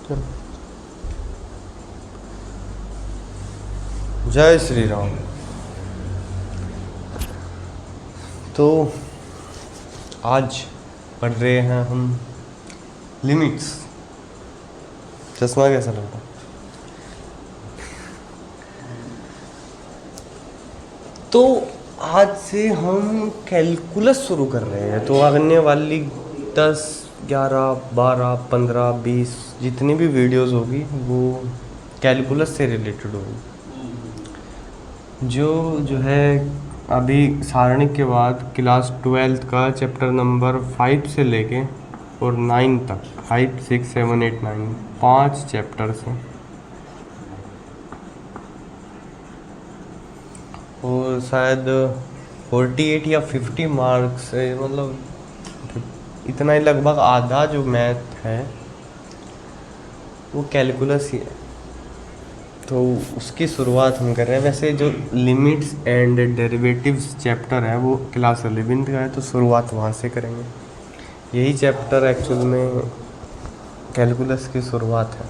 चलो, जय श्री राम। तो आज पढ़ रहे हैं हम लिमिट्स। चश्मा कैसा लगता? तो आज से हम कैलकुलस शुरू कर रहे हैं। तो आने वाली 10, 11, 12, 15, 20 जितनी भी वीडियोस होगी वो कैलकुलस से रिलेटेड होगी। जो है अभी सारणी के बाद क्लास 12th का चैप्टर नंबर 5 से लेके और 9 तक, 5, 6, 7, 8, 9 5 चैप्टर्स हैं। और शायद 48 या 50 मार्क्स है, मतलब इतना ही, लगभग आधा जो मैथ है वो कैलकुलस ही है। तो उसकी शुरुआत हम कर रहे हैं। वैसे जो लिमिट्स एंड डेरिवेटिव्स चैप्टर है वो क्लास 11th का है, तो शुरुआत वहाँ से करेंगे। यही चैप्टर एक्चुअल में कैलकुलस की शुरुआत है।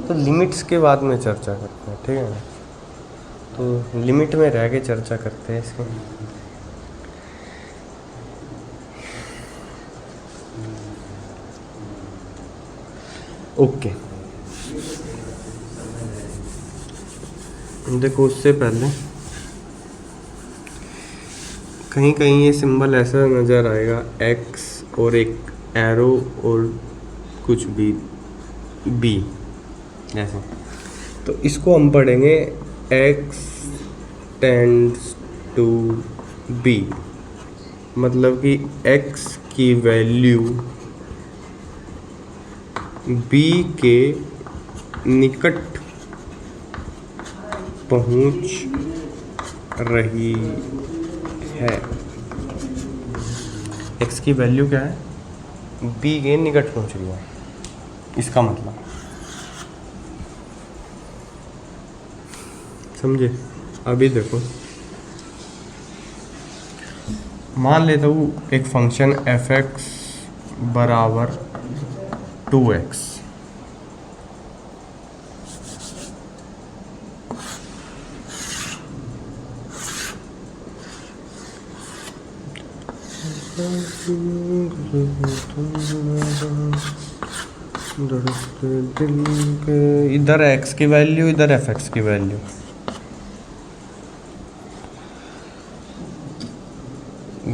तो लिमिट्स के बाद में चर्चा करते हैं, ठीक है ना? तो लिमिट में रह के चर्चा करते हैं इसकी। ओके, देखो उससे पहले कहीं कहीं ये सिंबल ऐसा नज़र आएगा, एक्स और एक एरो और कुछ भी बी जैसे। तो इसको हम पढ़ेंगे एक्स टेंड्स टू बी, मतलब कि एक्स की वैल्यू बी के निकट पहुंच रही है। एक्स की वैल्यू क्या है? बी के निकट पहुंच रही है। इसका मतलब समझे? अभी देखो, मान लेता हूँ एक फंक्शन एफ एक्स बराबर 2x। इधर x की वैल्यू, इधर एफ एक्स की वैल्यू।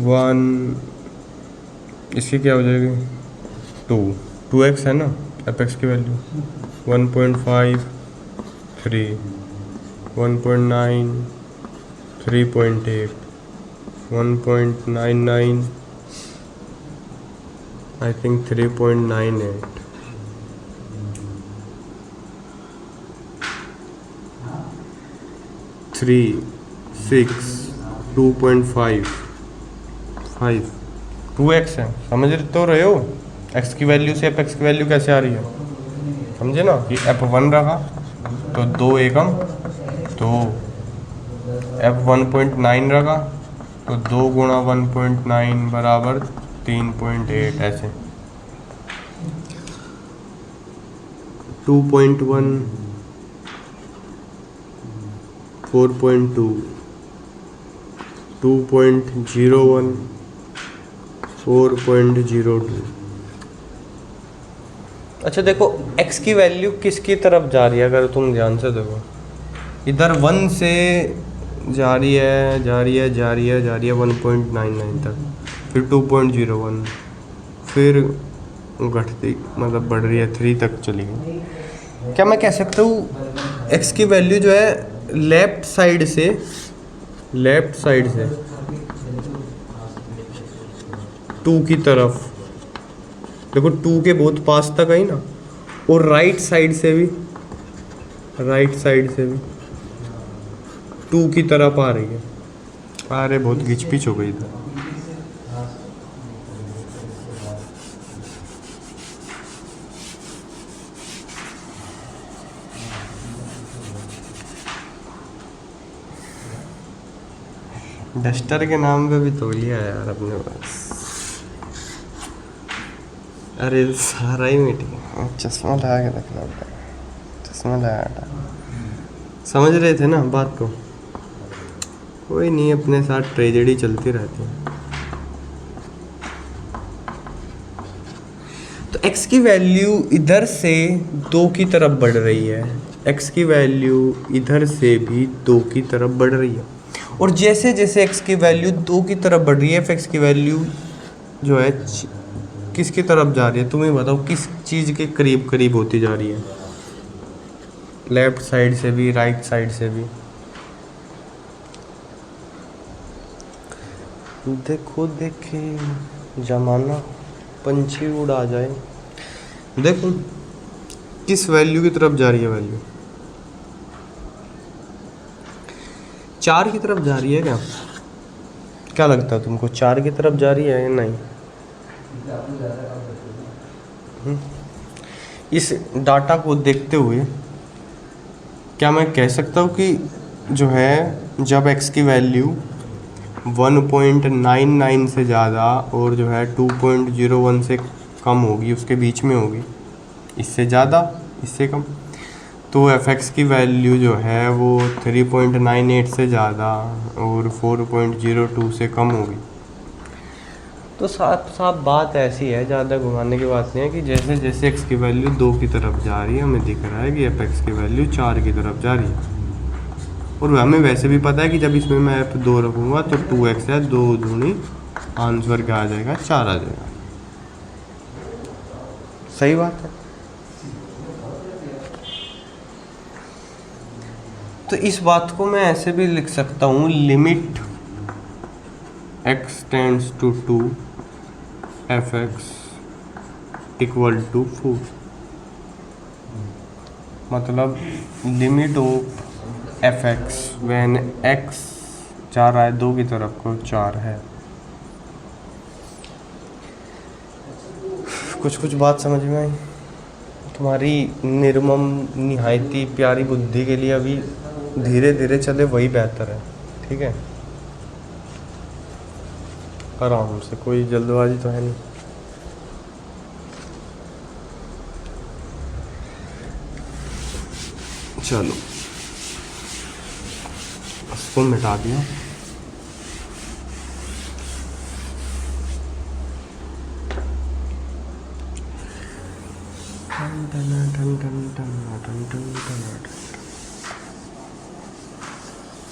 वन, इसकी क्या हो जाएगी? 2x है ना, एफ एक्स की वैल्यू 1.5, 3, 1.9, 3.8, 1.99, आई थिंक 3.98, 3, 6, 2.5, 5, 2x है। समझ तो रहे हो? x की वैल्यू से एफ एक्स की वैल्यू कैसे आ रही है, समझे ना? कि f1 रखा तो 2 एकम, तो f1.9 रखा तो 2 गुणा 1.9 बराबर 3.8, ऐसे 2.1, 4.2, 2.01, 4.02। अच्छा देखो, x की वैल्यू किसकी तरफ जा रही है? अगर तुम ध्यान से देखो, इधर 1 से जा रही है, जा रही है, जा रही है, जा रही है 1.99 तक, फिर 2.01, फिर घटती, मतलब बढ़ रही है 3 तक चली गई। क्या मैं कह सकता हूँ x की वैल्यू जो है लेफ्ट साइड से 2 की तरफ, देखो 2 के बहुत पास तक आई ना, और राइट साइड से भी 2 की तरफ आ रही है। अरे बहुत घिच-पिच हो गई था। डस्टर के नाम पे भी तौलिया है यार अपने पास। अरे सारा ही मिट गया। चश्मा लगा के रखना पड़ेगा, चश्मा लगा। समझ रहे थे ना बात को? कोई नहीं, अपने साथ ट्रेजेडी चलती रहती है। तो x की वैल्यू इधर से 2 की तरफ बढ़ रही है, x की वैल्यू इधर से भी 2 की तरफ बढ़ रही है। और जैसे जैसे x की वैल्यू 2 की तरफ बढ़ रही है, f की वैल्यू जो है किसकी तरफ जा रही है? तुम ही बताओ, किस चीज़ के करीब करीब होती जा रही है? लेफ्ट साइड से भी, राइट साइड से भी। देखो देखे जमाना, पंछी उड़ा जाए। देखो किस वैल्यू की तरफ जा रही है? वैल्यू 4 की तरफ जा रही है क्या? क्या लगता है तुमको, 4 की तरफ जा रही है या नहीं? इस डाटा को देखते हुए क्या मैं कह सकता हूँ कि जो है जब x की वैल्यू 1.99 से ज़्यादा और जो है 2.01 से कम होगी, उसके बीच में होगी, इससे ज़्यादा इससे कम, तो fx की वैल्यू जो है वो 3.98 से ज़्यादा और 4.02 से कम होगी। तो साफ साफ बात ऐसी है, ज़्यादा घुमाने की बात नहीं है, कि जैसे जैसे x की वैल्यू 2 की तरफ जा रही है, हमें दिख रहा है कि fx की वैल्यू 4 की तरफ जा रही है। और हमें वैसे भी पता है कि जब इसमें मैं f2 रखूँगा तो 2x है, 2 दूनी आंसर क्या आ जाएगा? 4 आ जाएगा। सही बात है। तो इस बात को मैं ऐसे भी लिख सकता हूँ, limit x tends to 2 fx equal to 4। मतलब limit of fx when x जा रहा है 2 की तरफ को 4 है। कुछ बात समझ में आई? तुम्हारी निर्मम निहायती प्यारी बुद्धि के लिए अभी धीरे धीरे चले वही बेहतर है, ठीक है? आराम से, कोई जल्दबाजी तो है नहीं। चलो इसको मिटा दिया।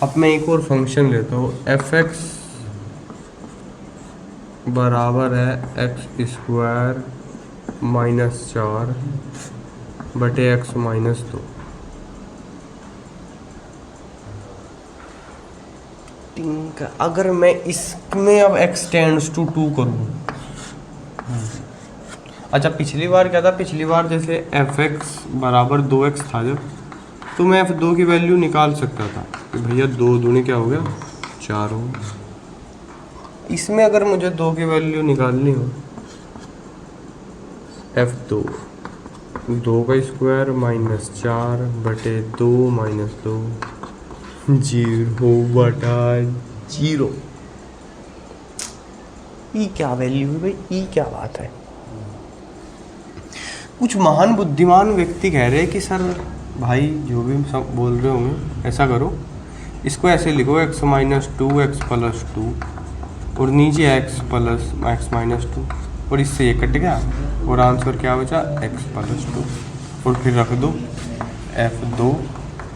अब मैं एक और फंक्शन लेता हूँ, fx बराबर है x² - 4 बटे x - 2। अगर मैं इसमें अब x टेंड्स टू 2 करूँ, अच्छा पिछली बार क्या था? पिछली बार जैसे fx बराबर 2x था जब, तो मैं f2 की वैल्यू निकाल सकता था कि भैया 2 दूनी क्या हो गया? 4 हो। इसमें अगर मुझे 2 की वैल्यू निकालनी हो, f2 2 का स्क्वायर - 4 बटे 2 - 2 0 बटा 0। ई क्या वैल्यू है भाई? ई क्या बात है? कुछ महान बुद्धिमान व्यक्ति कह रहे हैं कि सर भाई जो भी सब बोल रहे होंगे ऐसा करो, इसको ऐसे लिखो x - 2 x + 2 और नीचे x प्लस x - 2 और इससे ये कट गया और आंसर क्या बचा? x + 2 और फिर रख दो f2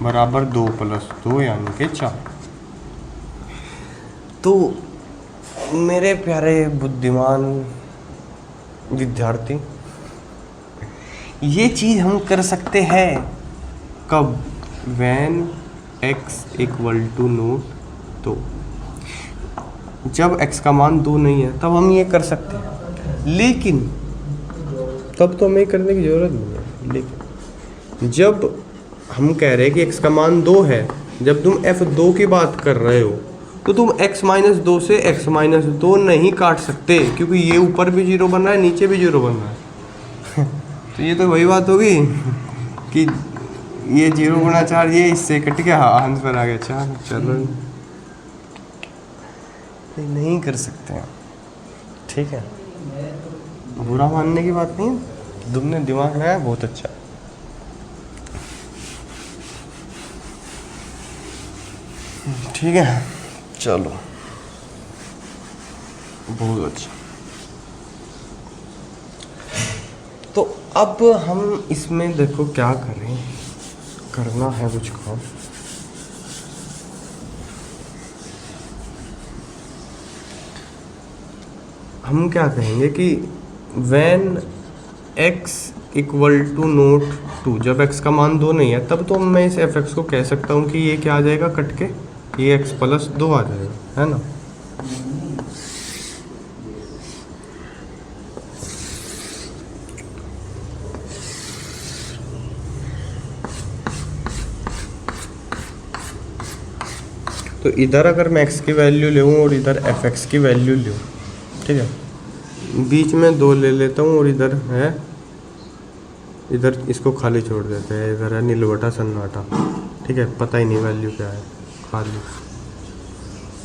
बराबर 2 + 2 यानी कि 4। तो मेरे प्यारे बुद्धिमान विद्यार्थी, ये चीज़ हम कर सकते हैं कब? when x = 0, तो जब x का मान 2 नहीं है तब हम ये कर सकते हैं, लेकिन तब तो हमें करने की ज़रूरत नहीं है। लेकिन जब हम कह रहे हैं कि x का मान 2 है, जब तुम f2 की बात कर रहे हो तो तुम x - 2 से x - 2 नहीं काट सकते, क्योंकि ये ऊपर भी 0 बन रहा है, नीचे भी 0 बन रहा है। तो ये तो वही बात होगी कि ये 0 × 4, ये इससे कट गया, आंसर आ गया 4। चलो नहीं कर सकते हैं, ठीक है? बुरा मानने की बात नहीं, तुमने दिमाग लगाया बहुत अच्छा। ठीक है चलो, बहुत अच्छा। तो अब हम इसमें देखो क्या करें, करना है कुछ काम। हम क्या कहेंगे कि when x equal to not 2, जब x का मान 2 नहीं है तब तो मैं इस fx को कह सकता हूँ कि ये क्या आ जाएगा कट के, ये x प्लस 2 आ जाएगा, है ना। तो इधर अगर मैं x की वैल्यू लूँ और इधर fx की वैल्यू लूँ, ठीक है, बीच में 2 ले लेता हूँ और इधर है, इधर इसको खाली छोड़ देते हैं, इधर है नीलवटा सन्नाटा, ठीक है, पता ही नहीं वैल्यू क्या है, खाली।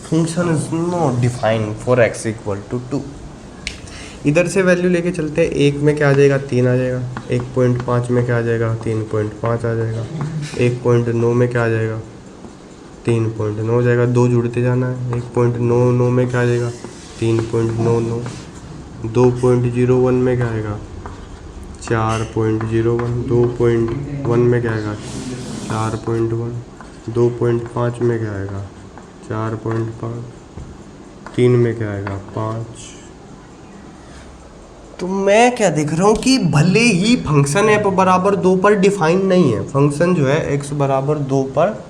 Function is not defined for x equal to 2। इधर से वैल्यू लेके चलते हैं, 1 में क्या आ जाएगा 3 आ जाएगा, 1.5 में क्या आ जाएगा 3.5 आ जाएगा, 1.9 में क्या आ जाएगा 3.9 हो जाएगा, 2 जुड़ते जाना है, 1.99 में क्या आ जाएगा 3.99, 2.01 में क्या आएगा 4.01, 2.1 में क्या आएगा 4.1, 2.5 में क्या आएगा 4.5, 3 में क्या आएगा 5। तो मैं क्या देख रहा हूँ कि भले ही फंक्शन f बराबर 2 पर डिफाइन नहीं है, फंक्शन जो है x बराबर 2 पर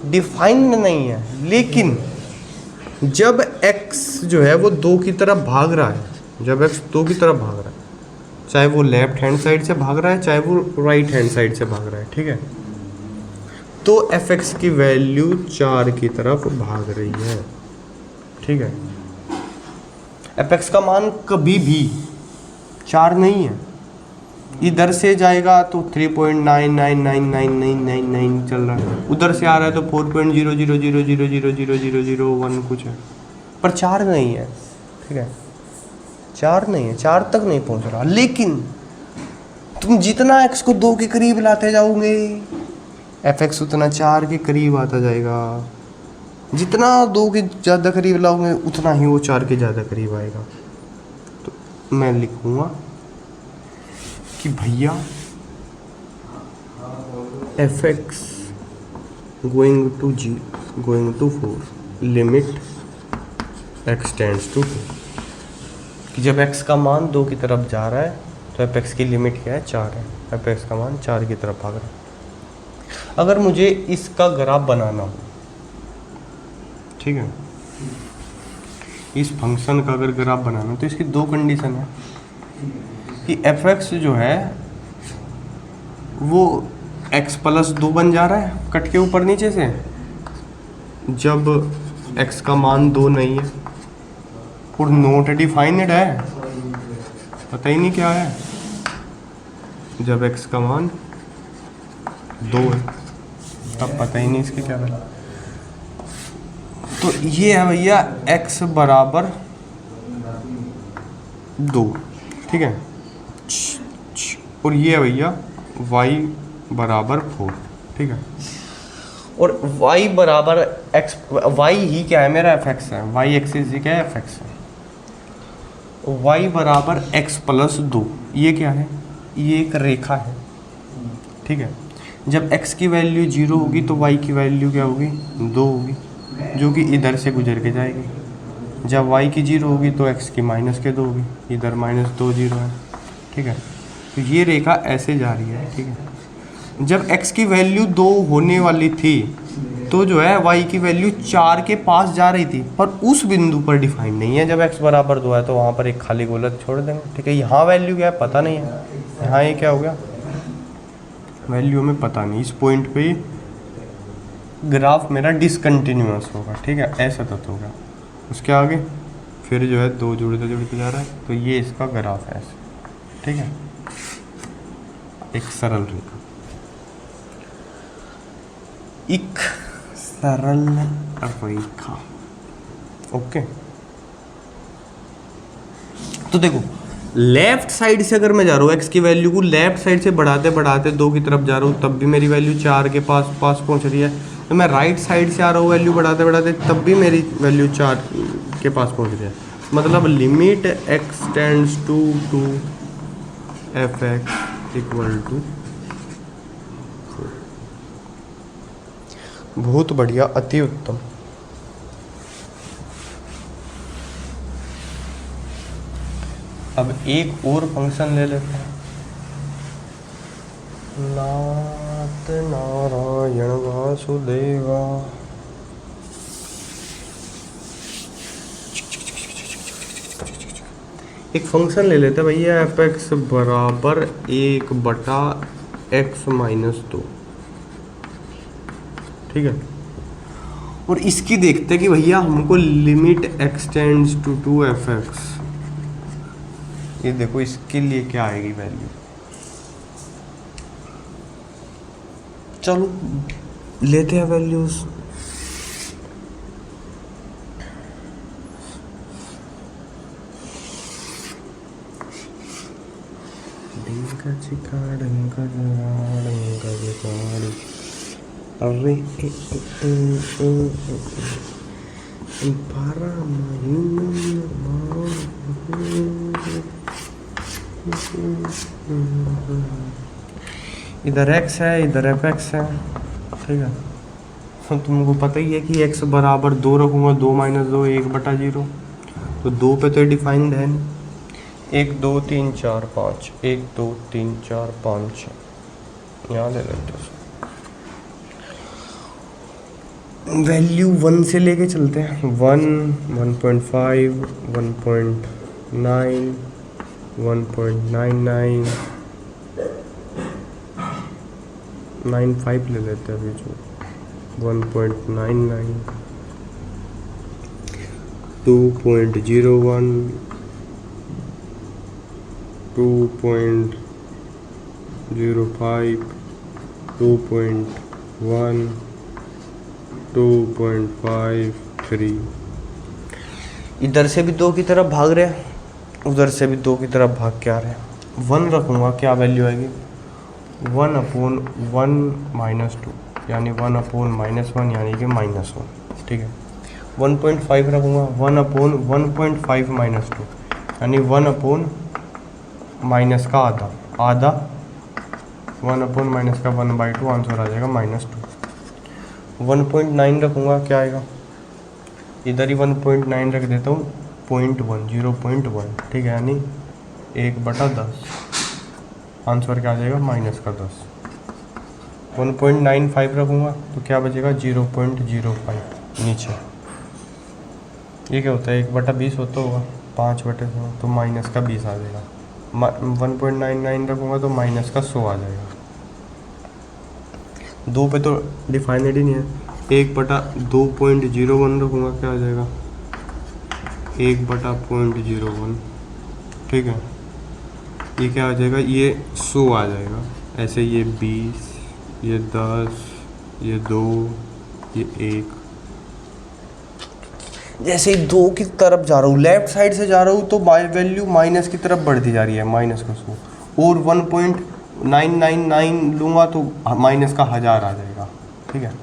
डिफाइंड नहीं है, लेकिन जब x जो है वो 2 की तरफ भाग रहा है, जब x 2 की तरफ भाग रहा है, चाहे वो लेफ्ट हैंड साइड से भाग रहा है चाहे वो राइट हैंड साइड से भाग रहा है, ठीक है, तो fx की वैल्यू 4 की तरफ भाग रही है, ठीक है। fx का मान कभी भी 4 नहीं है, इधर से जाएगा तो 3.99999999 चल रहा है, उधर से आ रहा है तो 4.0000000001 कुछ है, पर 4 नहीं है, ठीक है, 4 नहीं है, 4 तक नहीं पहुंच रहा। लेकिन तुम जितना x को 2 के करीब लाते जाओगे fx उतना 4 के करीब आता जाएगा, जितना 2 के ज़्यादा करीब लाओगे उतना ही वो 4 के ज़्यादा करीब आएगा। तो मैं लिखूँगा कि भैया fx going to 4 limit x tends to 2, कि जब x का मान 2 की तरफ जा रहा है तो fx की लिमिट क्या है 4 है, fx का मान 4 की तरफ भाग रहा है। अगर मुझे इसका ग्राफ बनाना हो, ठीक है, इस फंक्शन का अगर ग्राफ बनाना तो इसकी 2 कंडीशन है कि fx जो है वो x प्लस 2 बन जा रहा है कट के ऊपर नीचे से, जब x का मान 2 नहीं है और नोट डिफाइंड है, पता ही नहीं क्या है, जब x का मान 2 है तब पता ही नहीं इसकी क्या है। तो ये है भैया x बराबर 2, ठीक है, और ये है भैया y बराबर 4, ठीक है, और y बराबर x, y ही क्या है मेरा fx है, y एक्सिस ही क्या है fx है, y बराबर x प्लस 2, ये क्या है, ये एक रेखा है, ठीक है, जब x की वैल्यू 0 होगी तो y की वैल्यू क्या होगी 2 होगी, जो कि इधर से गुजर के जाएगी, जब y की 0 होगी तो x की -2 होगी, इधर -2 0 है, ठीक है, तो ये रेखा ऐसे जा रही है, ठीक है। जब x की वैल्यू 2 होने वाली थी तो जो है y की वैल्यू 4 के पास जा रही थी, पर उस बिंदु पर डिफाइन नहीं है, जब x बराबर 2 है तो वहाँ पर एक खाली गोलक छोड़ देंगे, ठीक है। यहाँ वैल्यू क्या है पता नहीं है, यहाँ ये क्या हो गया वैल्यू हमें पता नहीं, इस पॉइंट पे ग्राफ मेरा डिसकंटिन्यूअस होगा, ठीक है, ऐसा तो होगा। उसके आगे फिर जो है 2 जुड़ते जुड़ते जा रहा है, तो ये इसका ग्राफ है ऐसे, ठीक है, एक सरल रेखा, एक सरल रेखा, ओके। तो देखो लेफ्ट साइड से अगर मैं जा रहा हूँ एक्स की वैल्यू को लेफ्ट साइड से बढ़ाते बढ़ाते 2 की तरफ जा रहा हूँ, तब भी मेरी वैल्यू 4 के पास पहुँच रही है। तो मैं राइट साइड से आ रहा हूँ वैल्यू बढ़ाते बढ़ाते, तब भी मेरी वैल्यू 4 के पास पहुँच रही है। मतलब limit x tends to f x equal to. बहुत बढ़िया, अति उत्तम। अब एक और फंक्शन ले लेते हैं। नाथ नारायण वासुदेवा। एक फंक्शन ले लेते हैं भैया, एफ एक्स बराबर 1/x-2। ठीक है, और इसकी देखते हैं कि भैया हमको limit x tends to f x, ये देखो इसके लिए क्या आएगी वैल्यू। चलो लेते हैं वैल्यूज। अरे इधर x है, इधर एफ एक्स है। ठीक है, तो तुमको पता ही है कि x बराबर 2 रखूँगा, 2 - 2 1/0। तो 2 पे तो डिफाइंड है नहीं। 1 2 3 4 5, 1 2 3 4 5 यहाँ ले लेते हैं। वैल्यू 1 से लेके चलते हैं। 1 1.5 1.9 1.99 95 ले लेते हैं अभी जो 1.99 2.01 2.05 2.1 2.53। इधर से भी 2 की तरफ भाग रहे हैं, उधर से भी 2 की तरफ भाग के आ रहे हैं। 1 रखूँगा, क्या वैल्यू आएगी? 1/1 - 2 यानी 1/-1 यानी कि -1। ठीक है, 1.5 रखूँगा, 1/1.5 - 2 यानी 1/- का आधा 1/- का 1/2 आंसर आ जाएगा -2। 1.9 रखूँगा, क्या आएगा? इधर ही 1.9 रख देता हूँ, 0.1। ठीक है, यानी 1/10 आंसर क्या आ जाएगा? -10। 1.95 रखूँगा तो क्या बचेगा? 0.05 नीचे। ये क्या होता है? 1/20 होता होगा, 5/100 तो -20 आ जाएगा। 1.99 रखूँगा तो -100 आ जाएगा। 2 पे तो डिफाइनेड ही नहीं है। 1/2.01 रखूँगा, क्या आ जाएगा? 1/0.01। ठीक है, ये क्या आ जाएगा? ये 100 आ जाएगा। ऐसे ये 20, ये 10, ये 2, ये 1। जैसे ही 2 की तरफ जा रहा हूँ, लेफ्ट साइड से जा रहा हूँ, तो वैल्यू माइनस की तरफ बढ़ती जा रही है, -100। और 1.999 लूँगा तो -1000 आ जाएगा। ठीक है,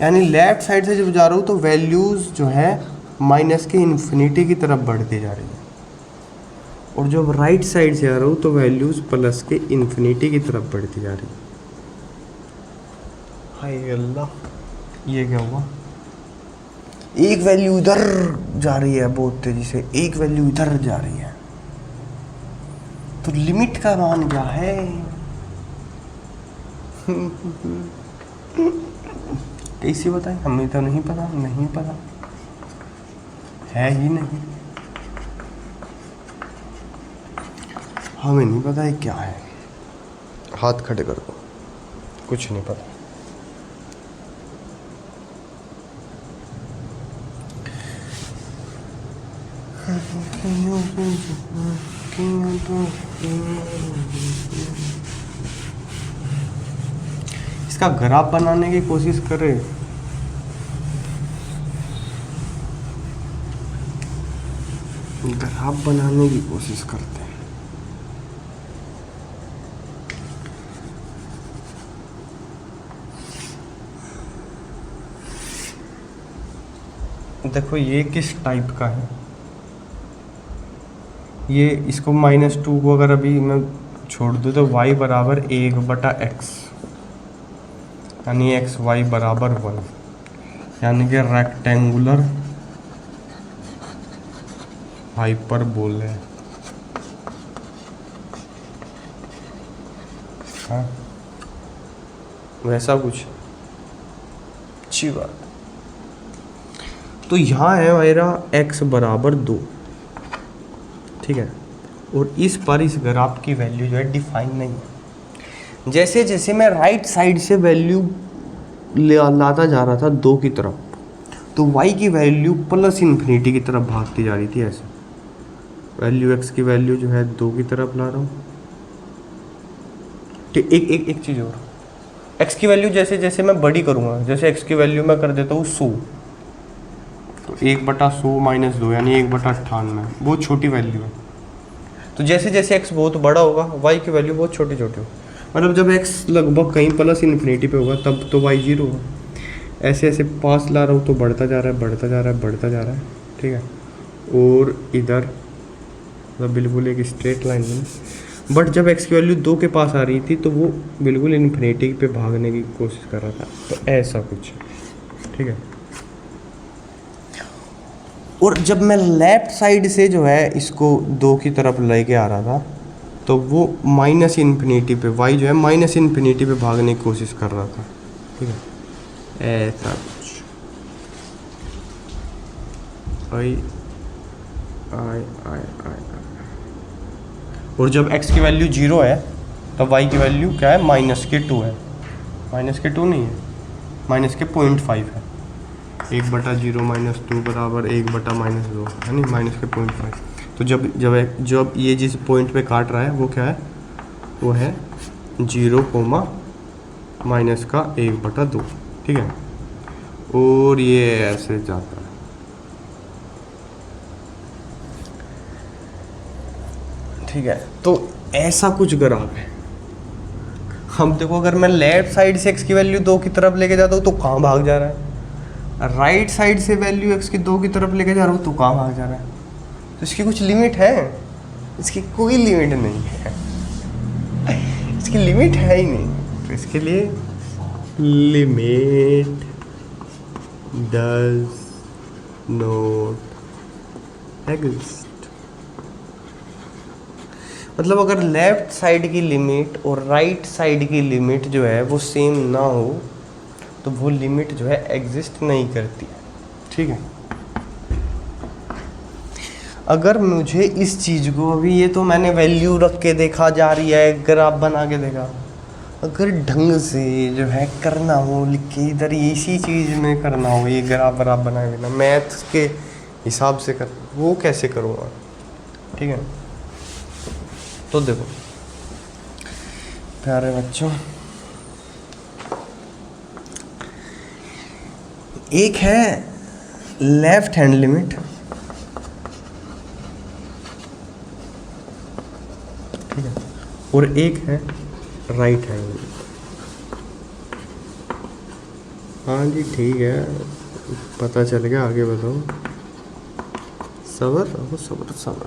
यानी लेफ्ट साइड से जब जा रहा हूँ तो वैल्यूज़ जो है माइनस के इन्फिनिटी की तरफ बढ़ती जा रही है, और जब राइट साइड से आ रहा हूँ तो वैल्यूज़ प्लस के इन्फिनिटी की तरफ बढ़ती जा रही है। हाय अल्लाह, ये क्या हुआ? एक वैल्यू इधर जा रही है बहुत तेजी से, एक वैल्यू इधर जा रही है, तो लिमिट का मान क्या है? कैसे बताएं? हमें तो नहीं पता, नहीं पता है ही नहीं, हमें नहीं पता है क्या है। हाथ खड़े कर दो, कुछ नहीं पता। इसका ग्राफ बनाने की कोशिश करें। ग्राफ बनाने की कोशिश करते हैं। देखो ये किस टाइप का है, ये इसको -2 को अगर अभी मैं छोड़ दूँ तो y बराबर 1/x, यानी एक्स वाई बराबर 1, यानी कि रेक्टेंगुलर हाइपरबोल है। हाँ वैसा कुछ, अच्छी बात। तो यहाँ है मेरा x बराबर 2, ठीक है, और इस पर इस ग्राफ की वैल्यू जो है डिफाइन नहीं है। जैसे जैसे मैं राइट साइड से वैल्यू लाता जा रहा था 2 की तरफ, तो y की वैल्यू +∞ की तरफ भागती जा रही थी। ऐसे वैल्यू x की वैल्यू जो है 2 की तरफ ला रहा हूँ। ठीक, एक चीज़ और, x की वैल्यू जैसे जैसे मैं बड़ी करूँगा, जैसे x की वैल्यू मैं कर देता हूँ 100, तो 1/100 - 2 यानी 1/98, बहुत छोटी वैल्यू है। तो जैसे जैसे x बहुत बड़ा होगा y की वैल्यू बहुत छोटी छोटी होगी। मतलब जब x लगभग कहीं +∞ पे होगा तब तो y 0 होगा। ऐसे ऐसे पास ला रहा हूँ तो बढ़ता जा रहा है, बढ़ता जा रहा है, बढ़ता जा रहा है, ठीक है। और इधर मतलब बिल्कुल एक स्ट्रेट लाइन में, बट जब x की वैल्यू 2 के पास आ रही थी तो वो बिल्कुल इन्फिनिटी पे भागने की कोशिश कर रहा था। तो ऐसा कुछ, ठीक है। और जब मैं लेफ्ट साइड से जो है इसको 2 की तरफ लेके आ रहा था तो वो -∞ पे y जो है -∞ पे भागने की कोशिश कर रहा था, ठीक है। ऐसा कुछ आई आई आई आई। और जब x की वैल्यू 0 है तब y की वैल्यू क्या है, -2 है, -2 नहीं है, -0.5 है। 1/0 - 2 बराबर 1/-2 है नहीं, -0.5। तो जब ये जिस पॉइंट पे काट रहा है वो क्या है, वो है 0, -1/2, ठीक है। और ये ऐसे जाता है, ठीक है। तो ऐसा कुछ ग्राफ है। हम देखो अगर मैं लेफ्ट साइड से x की वैल्यू 2 की तरफ लेके जाता हूँ तो कहाँ भाग जा रहा है, राइट साइड से वैल्यू x की 2 की तरफ लेके जा रहा हूँ तो कहाँ भाग जा रहा है। तो इसकी कुछ लिमिट है, इसकी कोई लिमिट नहीं है, इसकी लिमिट है ही नहीं। तो इसके लिए लिमिट डज नॉट एग्जिस्ट। मतलब अगर लेफ्ट साइड की लिमिट और राइट साइड की लिमिट जो है वो सेम ना हो तो वो लिमिट जो है एग्जिस्ट नहीं करती, ठीक है। अगर मुझे इस चीज़ को, अभी ये तो मैंने वैल्यू रख के देखा जा रही है, ग्राफ बना के देखा, अगर ढंग से जो है करना हो, लिख के इधर इसी चीज़ में करना हो, ये ग्राफ बनाए बिना मैथ्स के हिसाब से कर, वो कैसे करूँगा, ठीक है। तो देखो प्यारे बच्चों, एक है लेफ्ट हैंड लिमिट, ठीक है, और एक है राइट हैंड लिमिट। हाँ जी ठीक है, पता चल गया, आगे बताओ। सब्र रहो, सब्र सब्र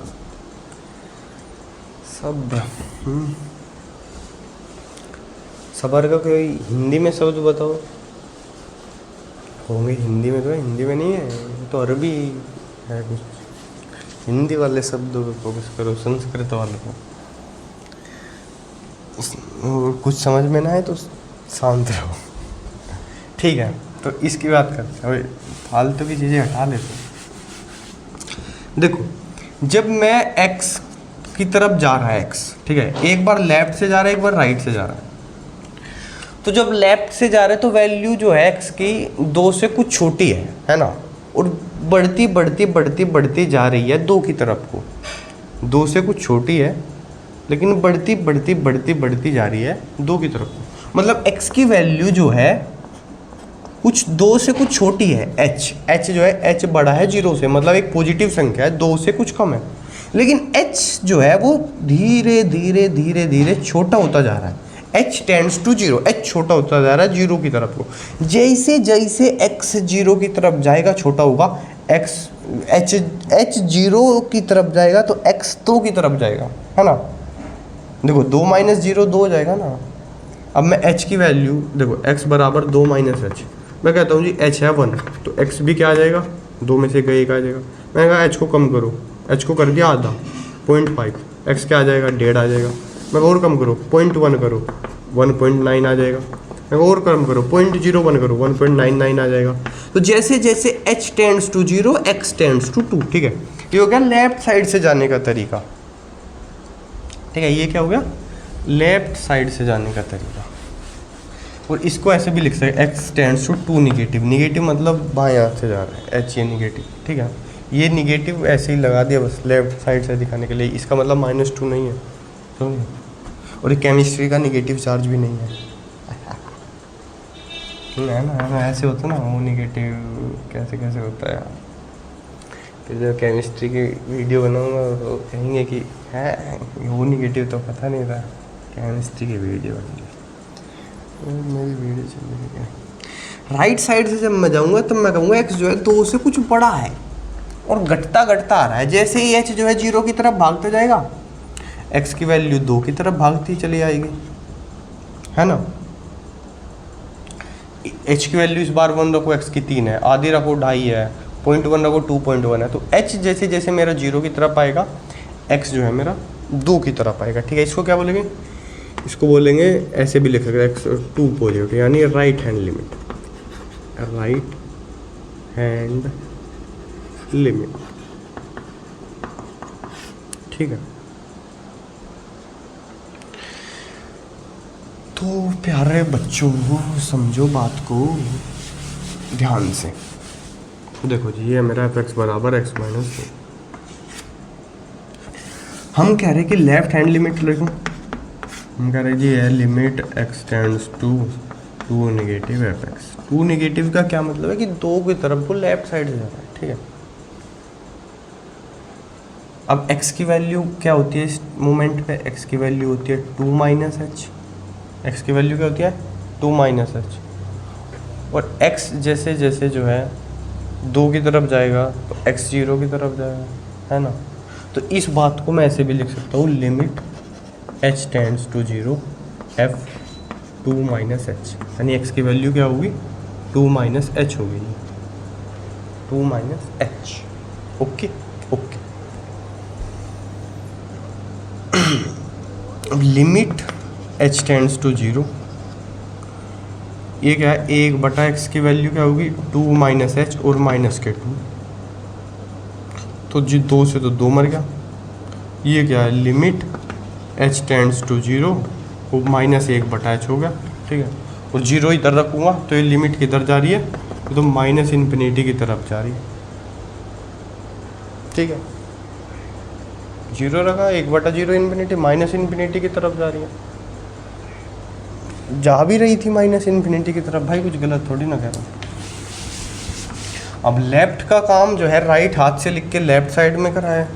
सब्र। सब्र का कोई हिंदी में शब्द बताओ, होंगे हिंदी में, तो है हिंदी में नहीं है तो अरबी है कुछ, हिंदी वाले शब्दों पे फोकस करो, संस्कृत वालों को कुछ समझ में ना आए तो शांत रहो, ठीक है। तो इसकी बात करते हैं, फालतू की चीज़ें हटा लेते हैं। देखो जब मैं x की तरफ जा रहा है x, ठीक है, एक बार लेफ्ट से जा रहा है, एक बार राइट से जा रहा है। तो जब लेफ्ट से जा रहे हैं तो वैल्यू जो है x की 2 से कुछ छोटी है ना, और बढ़ती बढ़ती बढ़ती बढ़ती जा रही है 2 की तरफ को, 2 से कुछ छोटी है लेकिन बढ़ती बढ़ती बढ़ती बढ़ती जा रही है 2 की तरफ को। मतलब x की वैल्यू जो है कुछ 2 से कुछ छोटी है, h जो है h बड़ा है 0 से, मतलब एक पॉजिटिव संख्या है, 2 से कुछ कम है, लेकिन h जो है वो धीरे धीरे धीरे धीरे छोटा होता जा रहा है। h टेंड्स टू 0, h छोटा होता जा रहा है 0 की तरफ को। जैसे जैसे x 0 की तरफ जाएगा छोटा होगा, एक्स एच जीरो की तरफ जाएगा तो एक्स दो की तरफ जाएगा, है ना। देखो 2 माइनस जीरो 2 हो जाएगा ना। अब मैं एच की वैल्यू देखो, एक्स बराबर 2 माइनस एच, मैं कहता हूँ जी एच है 1, तो एक्स भी क्या आ जाएगा, 2 में से एक आ जाएगा। मैंने कहा एच को कम करो, एच को कर दिया आधा, 0.5, एक्स क्या आ जाएगा, 1.5 आ जाएगा। मैं और कम करो, 0.1 करो, 1.9 आ जाएगा। मैं और कम करो, 0.01 करो, 1.99 आ जाएगा। तो जैसे जैसे h tends to 0 x tends to 2, ठीक है। ये हो गया लेफ्ट साइड से जाने का तरीका, ठीक है। ये क्या हो गया, लेफ्ट साइड से जाने का तरीका। और इसको ऐसे भी लिख सकते, x tends to 2 negative, negative मतलब बाएं हाथ से जा रहा है, h ये निगेटिव, ठीक है। ये निगेटिव ऐसे ही लगा दिया बस लेफ्ट साइड से दिखाने के लिए, इसका मतलब -2 नहीं है, समझे। और ये केमिस्ट्री का निगेटिव चार्ज भी नहीं है ना, ऐसे होता ना, वो निगेटिव कैसे कैसे होता है यार। फिर जब केमिस्ट्री की वीडियो बनाऊंगा तो कहेंगे कि है वो निगेटिव, तो पता नहीं था केमिस्ट्री की वीडियो बनी। मेरी वीडियो चल रही है राइट साइड से, जब मैं जाऊंगा तब मैं कहूँगा एक्स जो है 2 से कुछ बड़ा है और घटता घटता आ रहा है। जैसे ही एच जो है 0 की तरफ भागता जाएगा, एक्स की वैल्यू 2 की तरफ भागती चली आएगी, है ना। एच की वैल्यू इस बार 1 रखो, एक्स की 3 है, आधी रखो 2.5 है, 0.1 रखो 2.1 है। तो एच जैसे जैसे मेरा 0 की तरफ आएगा, एक्स जो है मेरा 2 की तरफ आएगा, ठीक है। इसको क्या बोलेंगे, इसको बोलेंगे, ऐसे भी लिख सकते हैं, एक्स 2 पॉजिटिव, यानी right hand limit, right hand limit, ठीक है। तो प्यारे बच्चों समझो बात को ध्यान से। देखो जी, ये मेरा एफ एक्स बराबर x माइनस 2। हम कह रहे कि लेफ्ट हैंड लिमिट लिखो, हम कह रहे जी है limit x tends to 2 negative f x. 2 negative का क्या मतलब है कि 2 की तरफ को लेफ्ट साइड से जा रहा है, ठीक है। अब x की वैल्यू क्या होती है इस मोमेंट पे, x की वैल्यू होती है 2 माइनस एच। x की वैल्यू क्या होती है 2 माइनस एच, और x जैसे जैसे जो है 2 की तरफ जाएगा तो x 0 की तरफ जाएगा, है ना। तो इस बात को मैं ऐसे भी लिख सकता हूँ, limit h tends to 0 f 2 minus h, यानी x की वैल्यू क्या होगी 2 माइनस एच होगी, 2 माइनस एच। Okay okay. अब लिमिट h टेंड्स टू 0, ये क्या है 1/x की वैल्यू क्या होगी 2 माइनस एच और माइनस के 2, तो जी 2 से तो 2 मर गया। ये क्या है लिमिट h टेंड्स टू 0 वो -1/h हो गया, ठीक है। और 0 इधर रखूँगा तो ये लिमिट किधर जा रही है, तो माइनस इन्फिनिटी की तरफ जा रही है, ठीक है। 0 रखा, 1/0 इन्फिनिटी, माइनस इन्फिनिटी की तरफ जा रही है, जा भी रही थी माइनस इन्फिनिटी की तरफ, भाई कुछ गलत थोड़ी ना कह रहा हूँ। अब लेफ्ट का काम जो है राइट हाथ से लिख के लेफ्ट साइड में करा है,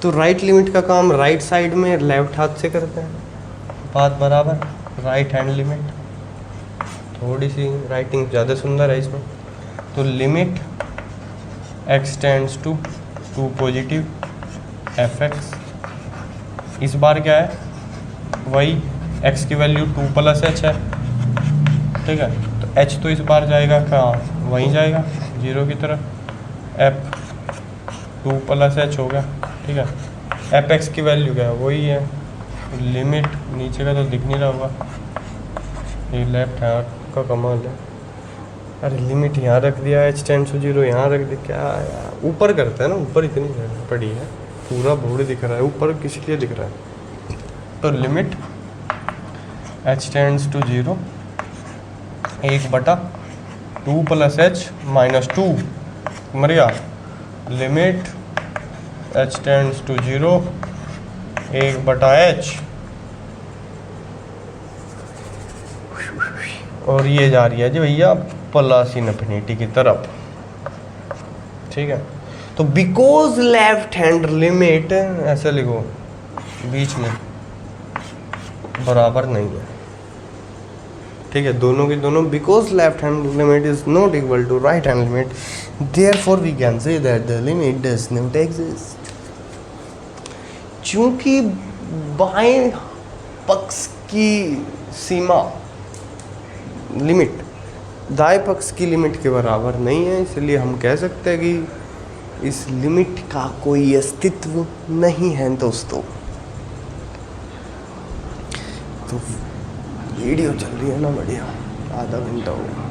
तो राइट लिमिट का काम राइट साइड में लेफ्ट हाथ से करते हैं, बात बराबर। राइट हैंड लिमिट, थोड़ी सी राइटिंग ज़्यादा सुंदर है इसमें। तो limit x tends to 2 positive f x, इस बार क्या है वही x की वैल्यू 2 प्लस एच है, ठीक है। तो h तो इस बार जाएगा कहाँ, वहीं जाएगा 0 की तरफ, f 2 प्लस एच हो गया, ठीक है। एफ एक्स की वैल्यू क्या है वही है, लिमिट नीचे का तो दिख नहीं रहा होगा, ये लेफ्ट हैंड का कमाल है। अरे लिमिट यहाँ रख दिया, h टेंड्स टू 0 यहाँ रख दिया, क्या यार ऊपर करता है ना, ऊपर इतनी जगह पड़ी है, पूरा बोर्ड दिख रहा है, ऊपर किस लिए दिख रहा है। तो limit h tends to 0 1/2 plus h minus 2 मर गया, limit h tends to 0 1/h, और ये जा रही है जी भैया प्लस इन्फिनिटी की तरफ, ठीक है। तो बिकॉज लेफ्ट हैंड लिमिट ऐसे लिखो बीच में बराबर नहीं है, ठीक है, दोनों के दोनों, because left hand limit is not equal to right hand limit, therefore we can say that the limit does not exist. चूंकि बाएं पक्ष की सीमा लिमिट दाएं पक्ष की लिमिट के बराबर नहीं है, इसलिए हम कह सकते हैं कि इस लिमिट का कोई अस्तित्व नहीं है दोस्तों। तो वीडियो चल रही है ना बढ़िया, आधा घंटा हो गया।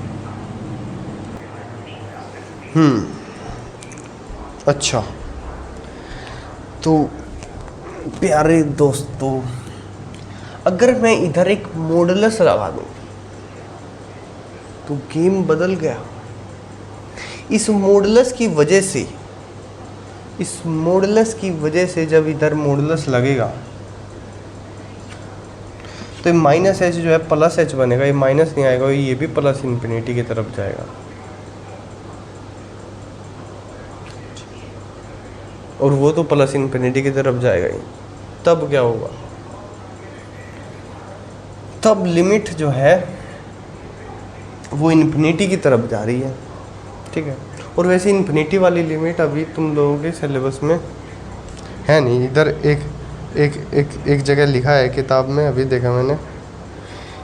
अच्छा, तो प्यारे दोस्तों, अगर मैं इधर एक मॉडुलस लगा दूं तो गेम बदल गया। इस मॉडुलस की वजह से जब इधर मॉडुलस लगेगा तो ये माइनस एच जो है प्लस एच बनेगा, ये माइनस नहीं आएगा, ये भी प्लस इन्फिनिटी की तरफ जाएगा। और वो तो प्लस इन्फिनिटी की तरफ जाएगा ही। तब क्या होगा, तब लिमिट जो है वो इन्फिनिटी की तरफ जा रही है, ठीक है। और वैसे इन्फिनिटी वाली लिमिट अभी तुम लोगों के सिलेबस में है नहीं। इधर एक जगह लिखा है किताब में, अभी देखा मैंने,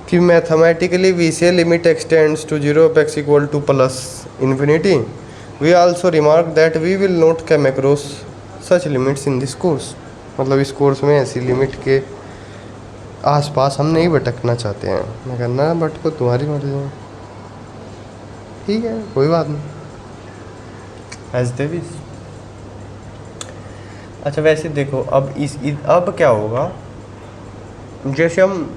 कि mathematically we say limit x tends to 0 of x equal to plus infinity. We also remark that we will not come across such limits in this course. मतलब इस कोर्स में ऐसी लिमिट के आसपास हम नहीं भटकना चाहते हैं। मैं कहना भटको, तुम्हारी मर्जी है, ठीक है, कोई बात नहीं, एज दे विश। अच्छा, वैसे देखो, अब क्या होगा, जैसे हम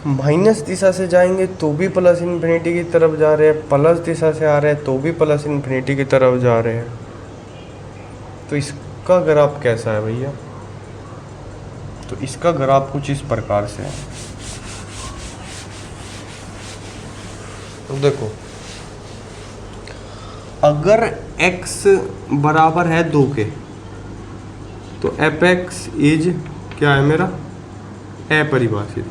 माइनस दिशा से जाएंगे तो भी प्लस इन्फिनिटी की तरफ जा रहे हैं, प्लस दिशा से आ रहे हैं तो भी प्लस इन्फिनिटी की तरफ जा रहे हैं। तो इसका ग्राफ कैसा है भैया? तो इसका ग्राफ कुछ इस प्रकार से है। तो देखो, अगर x बराबर है 2 के तो fx इज क्या है मेरा? अपरिभाषित।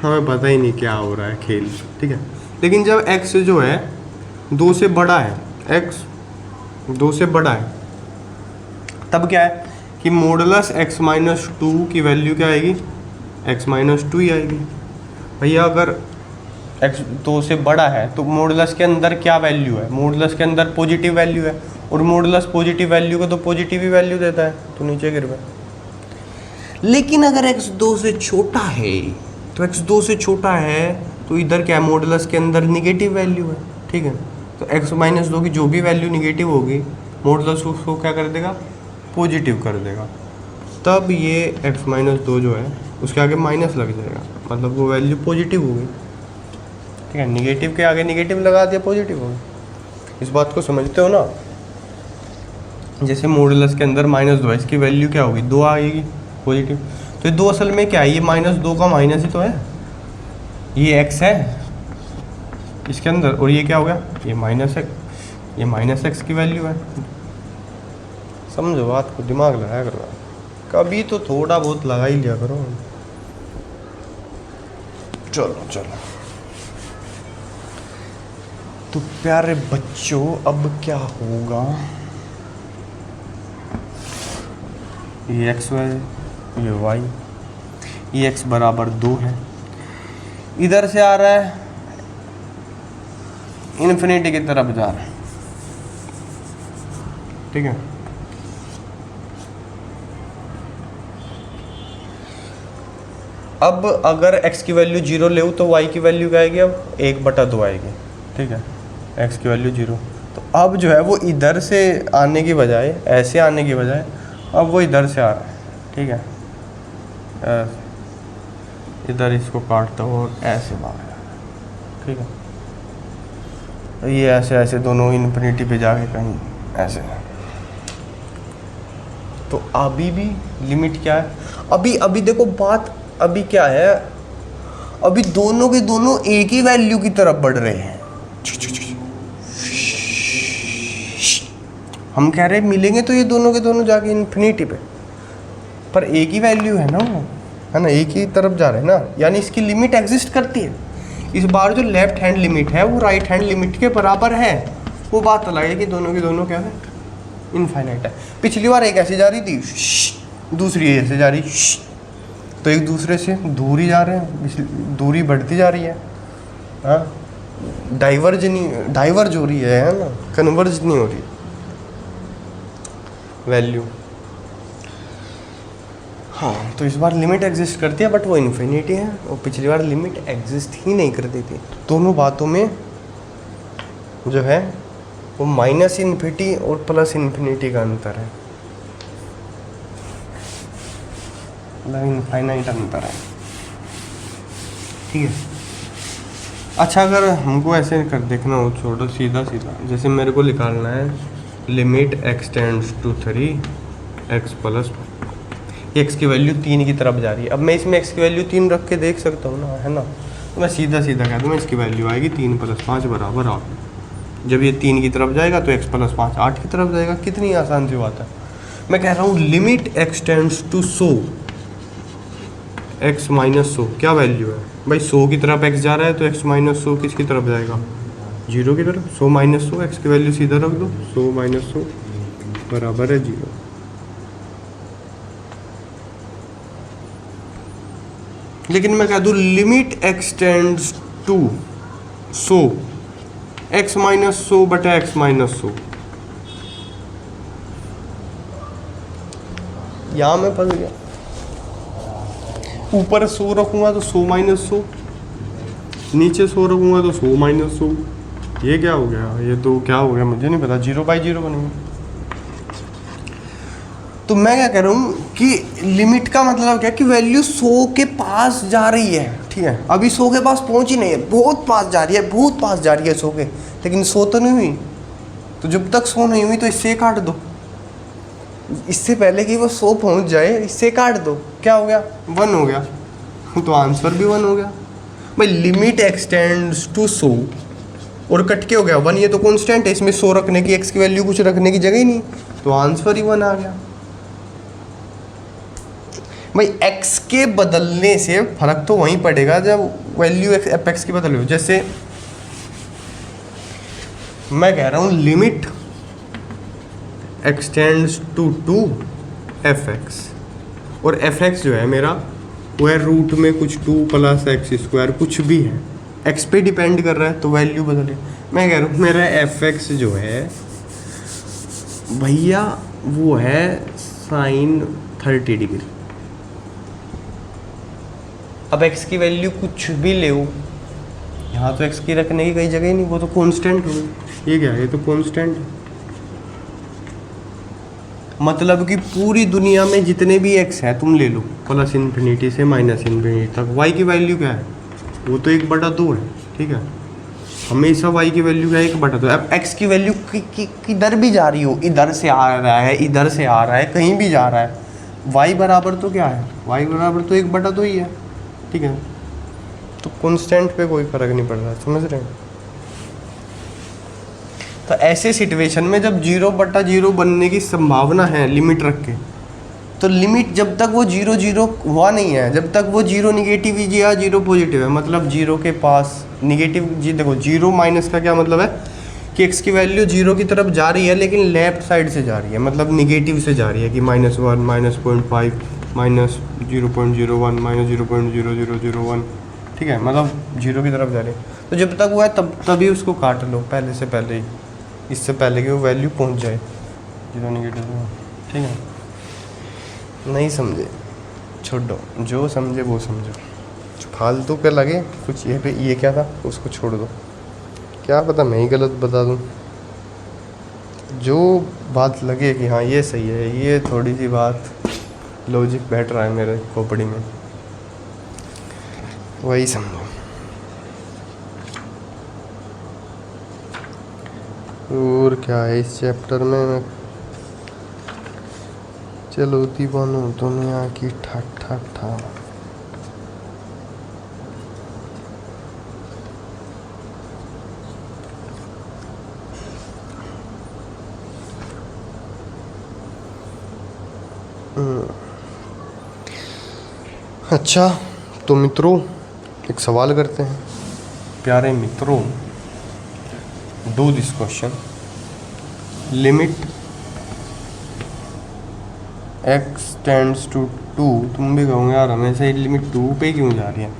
हमें पता ही नहीं क्या हो रहा है खेल, ठीक है। लेकिन जब x जो है 2 से बड़ा है, x 2 से बड़ा है, तब क्या है कि मॉडुलस x माइनस 2 की वैल्यू क्या आएगी? x माइनस 2 ही आएगी। भैया अगर x 2 से बड़ा है तो मॉडुलस के अंदर क्या वैल्यू है? मॉडुलस के अंदर पॉजिटिव वैल्यू है, और मॉडुलस पॉजिटिव वैल्यू को तो पॉजिटिव ही वैल्यू देता है, तो नीचे गिर गया। लेकिन अगर x 2 से छोटा है, तो x 2 से छोटा है तो इधर क्या है? मॉडुलस के अंदर निगेटिव वैल्यू है, ठीक है। तो x माइनस 2 की जो भी वैल्यू निगेटिव होगी, मॉडुलस उसको क्या कर देगा? पॉजिटिव कर देगा। तब ये x माइनस 2 जो है उसके आगे माइनस लग जाएगा, मतलब वो वैल्यू पॉजिटिव हो गई, ठीक है। निगेटिव के आगे निगेटिव लगा दिया, पॉजिटिव हो गई। इस बात को समझते हो ना? जैसे मॉडुलस के अंदर माइनस 2 है, इसकी वैल्यू क्या होगी? 2 आएगी, पॉजिटिव। तो ये 2 असल में क्या है? ये माइनस 2 का माइनस ही तो है, ये x है इसके अंदर, और ये क्या हो गया? ये माइनस x, ये माइनस x की वैल्यू है। समझो बात को, दिमाग लगाया करो, कभी तो थोड़ा बहुत लगा ही लिया करो। चलो चलो, तो प्यारे बच्चों, अब क्या होगा? ये x है, ये y, ये x बराबर 2 है, इधर से आ रहा है, इन्फिनिटी की तरफ जा रहा है, ठीक है। अब अगर x की वैल्यू 0 ले तो y की वैल्यू क्या आएगी? अब 1/2 आएगी, ठीक है। x की वैल्यू 0, तो अब जो है वो इधर से आने की बजाय, ऐसे आने की बजाय, अब वो इधर से आ रहा है, ठीक है। इधर इसको काटता हूँ और ऐसे भाग रहा है, ठीक है। तो ये ऐसे ऐसे दोनों इन्फिनिटी पे जाके कहीं ऐसे। तो अभी भी लिमिट क्या है? अभी देखो बात, अभी क्या है, अभी दोनों के दोनों एक ही वैल्यू की तरफ बढ़ रहे हैं। हम कह रहे हैं मिलेंगे तो ये दोनों के दोनों जाके इन्फिनिटी पे, पर एक ही वैल्यू है ना वो, है ना, एक ही तरफ जा रहे हैं ना, यानी इसकी लिमिट एग्जिस्ट करती है। इस बार जो लेफ्ट हैंड लिमिट है वो राइट हैंड लिमिट के बराबर है, वो बात अलग है कि दोनों की दोनों क्या है, इनफाइनाइट है। पिछली बार एक ऐसे जा रही थी, दूसरी ऐसे जा रही, तो एक दूसरे से दूर ही जा रहे हैं, दूरी बढ़ती जा रही है। हाँ, डाइवर्ज हो रही है ना, कन्वर्ज नहीं हो रही वैल्यू। हाँ, तो इस बार लिमिट एग्जिस्ट करती है बट वो इन्फिनिटी है, और पिछली बार लिमिट एग्जिस्ट ही नहीं करती थी। दोनों बातों में जो है वो माइनस इन्फिनिटी और प्लस इन्फिनिटी का अंतर है, मतलब इनफाइनाइट अंतर है, ठीक है। अच्छा, अगर हमको ऐसे कर देखना हो, छोड़ो सीधा सीधा, जैसे मेरे को निकालना है limit x tends to 3x plus, x की वैल्यू 3 की तरफ जा रही है। अब मैं इसमें x की वैल्यू 3 रख के देख सकता हूँ ना, है ना, तो मैं सीधा सीधा कह दूँ इसकी वैल्यू आएगी 3 + 5 बराबर 8। जब ये 3 की तरफ जाएगा तो x + 5 8 की तरफ जाएगा। कितनी आसान सी बात है। मैं कह रहा हूँ limit x tends to 100 x - 100 क्या वैल्यू है भाई, 100 की तरफ x जा रहा है तो x - 100 किसकी तरफ जाएगा, 0 की तरफ। 100 - 100 x की वैल्यू सीधा रख दो, 100 - 100 बराबर है 0। लेकिन मैं कह दूँ limit x tends to 100 x - 100 बटा x - 100, यहाँ मैं फंस गया। ऊपर 100 रखूँगा तो 100 - 100, नीचे 100 रखूँगा तो 100 - 100। ये क्या हो गया, ये तो क्या हो गया मुझे नहीं पता, 0/0 बनेंगे। तो मैं क्या कह रहा हूँ कि लिमिट का मतलब क्या कि वैल्यू 100 के पास जा रही है, ठीक है। अभी 100 के पास पहुँची नहीं है, बहुत पास जा रही है, बहुत पास जा रही है 100 के, लेकिन 100 तो नहीं हुई। तो जब तक 100 नहीं हुई तो इससे काट दो, इससे पहले कि वो 100 पहुँच जाए इससे काट दो, क्या हो गया, 1 हो गया। तो आंसर भी 1 हो गया भाई। लिमिट एक्सटेंड्स टू 100 और कट के हो गया 1, ये तो कांस्टेंट है, इसमें 100 रखने की, x की वैल्यू कुछ रखने की जगह ही नहीं, तो आंसर ही 1 आ गया भाई। x के बदलने से फर्क तो वहीं पड़ेगा जब वैल्यू एफ एक्स की बदल हो। जैसे मैं कह रहा हूँ लिमिट एक्सटेंड्स टू 2f(x), और f(x) जो है मेरा वो है रूट में कुछ 2 + x² कुछ भी है, x पे डिपेंड कर रहा है, तो वैल्यू बदले। मैं कह रहा हूँ मेरा f(x) जो है भैया वो है sin 30 डिग्री। अब x की वैल्यू कुछ भी ले, यहाँ तो x की रखने की कई जगह ही नहीं, वो तो कांस्टेंट हो। ये क्या है, ये तो कांस्टेंट है, मतलब कि पूरी दुनिया में जितने भी x है तुम ले लो, प्लस इन्फिनिटी से माइनस इन्फिनिटी तक, y की वैल्यू क्या है, वो तो 1/2 है, ठीक है। हमेशा y की वैल्यू क्या है, 1/2। अब x की वैल्यू किधर भी जा रही हो, इधर से आ रहा है, इधर से आ रहा है, कहीं भी जा रहा है, y बराबर तो क्या है, y बराबर तो 1/2 ही है, ठीक है। तो कांस्टेंट पे कोई फर्क नहीं पड़ रहा, समझ रहे हैं। तो ऐसे सिचुएशन में जब 0/0 बनने की संभावना है लिमिट रख के, तो लिमिट जब तक वो 0 हुआ नहीं है, जब तक वो 0 निगेटिव या 0 पॉजिटिव है, मतलब 0 के पास निगेटिव जी, देखो 0 माइनस का क्या मतलब है कि x की वैल्यू 0 की तरफ जा रही है लेकिन लेफ्ट साइड से जा रही है, मतलब निगेटिव से जा रही है कि -1 -0.5 -0.01 -0.0001, ठीक है, मतलब 0 की तरफ जा रही है। तो जब तक वो है तभी उसको काट लो पहले से पहले ही, इससे पहले कि वो वैल्यू पहुंच जाए 0 निगेटिव, ठीक है। नहीं समझे छोड़ो, जो समझे वो समझो, फालतू पे लगे कुछ ये क्या था उसको छोड़ दो, क्या पता मैं ही गलत बता दूं। जो बात लगे कि हाँ ये सही है, ये थोड़ी सी बात लॉजिक बैठ रहा है मेरे खोपड़ी में, वही समझो। और क्या है इस चैप्टर में, मैं चलो दीवानो दुनिया की ठाक ठाक ठा। अच्छा तो मित्रों एक सवाल करते हैं। प्यारे मित्रों, do this question. Limit x tends to 2, तुम भी कहोगे यार हमेशा ही लिमिट 2 पे क्यों जा रही है।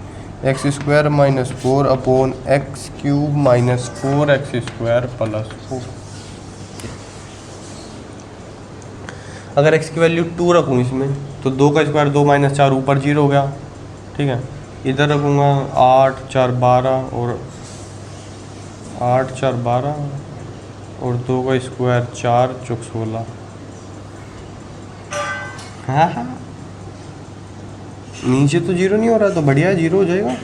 X square minus 4 upon x cube minus 4x square plus 4। अगर x की वैल्यू 2 रखूँ इसमें तो 2 का स्क्वायर 2 माइनस 4 ऊपर 0 हो गया, ठीक है। इधर रखूँगा 8 4 12 और 8 4 12 और 2 का स्क्वायर 4 चौक 16। हाँ हाँ, नीचे तो 0 नहीं हो रहा तो बढ़िया 0 हो जाएगा।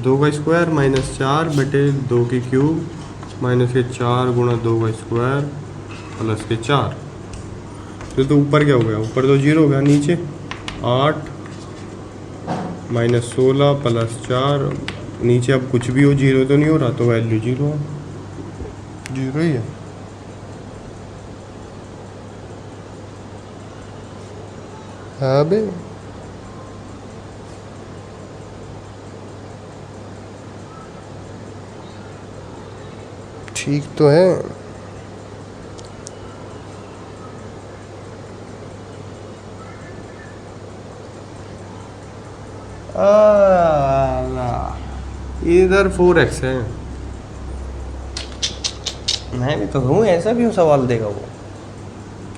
2 का स्क्वायर माइनस 4 बटे 2 की क्यूब माइनस के 4 गुणा 2 का स्क्वायर प्लस के 4। तो ऊपर क्या हो गया, ऊपर तो 0 हो गया, नीचे 8 माइनस 16 प्लस 4। नीचे अब कुछ भी हो, 0 तो नहीं हो रहा तो वैल्यू 0 है, 0 ही है। हाँ बे, ठीक तो है। इधर 4x है। मैं भी तो हूँ, ऐसा भी सवाल देगा वो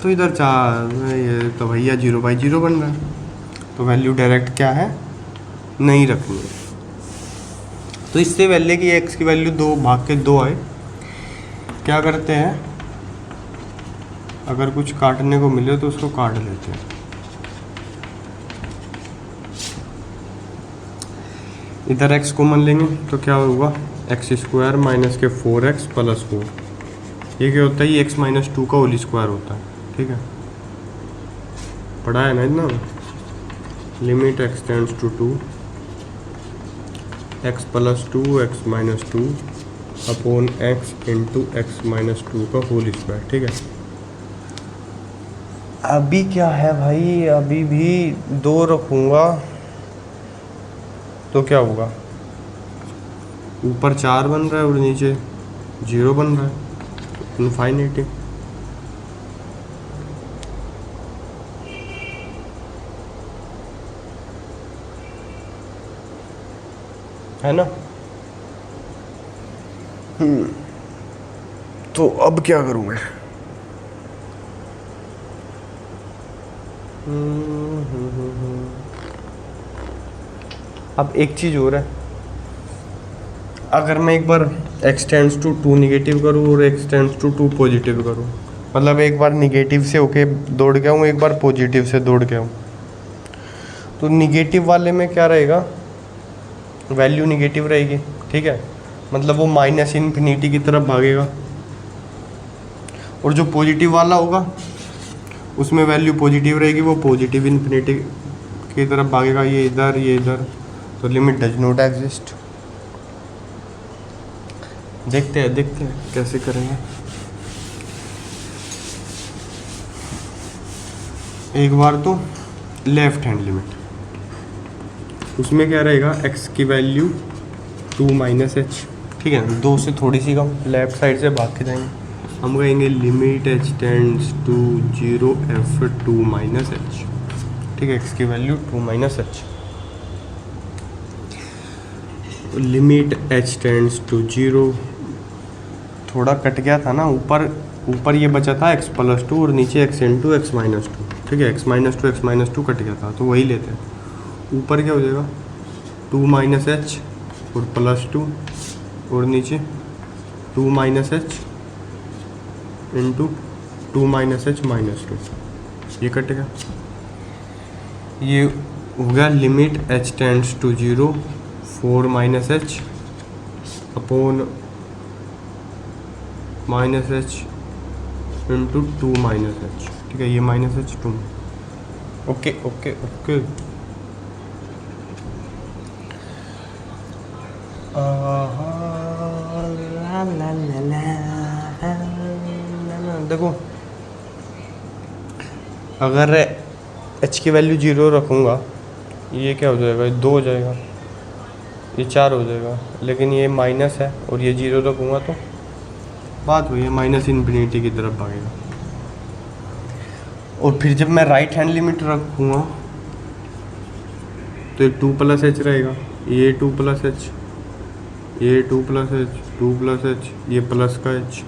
तो इधर 4, ये तो भैया 0/0 बन रहा है तो वैल्यू डायरेक्ट क्या है, नहीं रखनी है। तो इससे पहले कि x की वैल्यू 2 भाग के 2 आए, क्या करते हैं, अगर कुछ काटने को मिले तो उसको काट लेते हैं। इधर x कॉमन लेंगे तो क्या होगा, एक्स स्क्वायर माइनस के 4x प्लस 4। ये क्या होता है, ये x माइनस 2 का होल स्क्वायर होता है, ठीक है, पढ़ा है ना इतना। Limit x tends to 2 x plus 2 x minus 2 upon x into x minus 2 का होल स्क्वायर, ठीक है। अभी क्या है भाई, अभी भी 2 रखूँगा तो क्या होगा, ऊपर 4 बन रहा है और नीचे 0 बन रहा है, इनफाइनिटी। है ना। तो अब क्या करूँ मैं, अब एक चीज़ और है। अगर मैं एक बार x टेंड्स टू 2 निगेटिव करूँ और x टेंड्स टू 2 पॉजिटिव करूँ, मतलब एक बार निगेटिव से होके दौड़ के आऊँ, एक बार पॉजिटिव से दौड़ के आऊँ, तो निगेटिव वाले में क्या रहेगा, वैल्यू निगेटिव रहेगी, ठीक है, मतलब वो माइनस इन्फिनिटी की तरफ भागेगा। और जो पॉजिटिव वाला होगा उसमें वैल्यू पॉजिटिव रहेगी, वो पॉजिटिव इन्फिनिटी की तरफ भागेगा, ये इधर ये इधर। तो लिमिट डज नॉट एग्जिस्ट। देखते हैं कैसे करेंगे। एक बार तो लेफ्ट हैंड लिमिट, उसमें क्या रहेगा, x की वैल्यू 2 माइनस एच, ठीक है, 2 से थोड़ी सी कम, लेफ्ट साइड से भाग के जाएंगे। हम कहेंगे limit h tends to 0 f2 minus h, ठीक है, x की value 2 minus h. Limit h tends to 0, थोड़ा कट गया था ना, ऊपर ये बचा था x प्लस 2 और नीचे x इंटू एक्स माइनस 2, ठीक है, x माइनस 2 कट गया था तो वही लेते हैं। ऊपर क्या हो जाएगा, 2 माइनस एच और प्लस 2 और नीचे 2 minus h into 2 minus h minus 2, ये कटेगा। ये हो गया limit h tends to 0 4 minus h upon minus h into 2 minus h, ठीक है, ये minus h 2। Okay okay okay. देखो अगर h की वैल्यू 0 रखूँगा ये क्या हो जाएगा, ये 2 हो जाएगा, ये 4 हो जाएगा, लेकिन ये माइनस है और ये 0 रखूँगा तो बात हुई है, माइनस इन्फिनिटी की तरफ भागेगा। और फिर जब मैं राइट हैंड लिमिट रखूँगा तो ये 2 + h रहेगा, ये 2 + h, ये 2 + h, 2 + h, ये प्लस का h,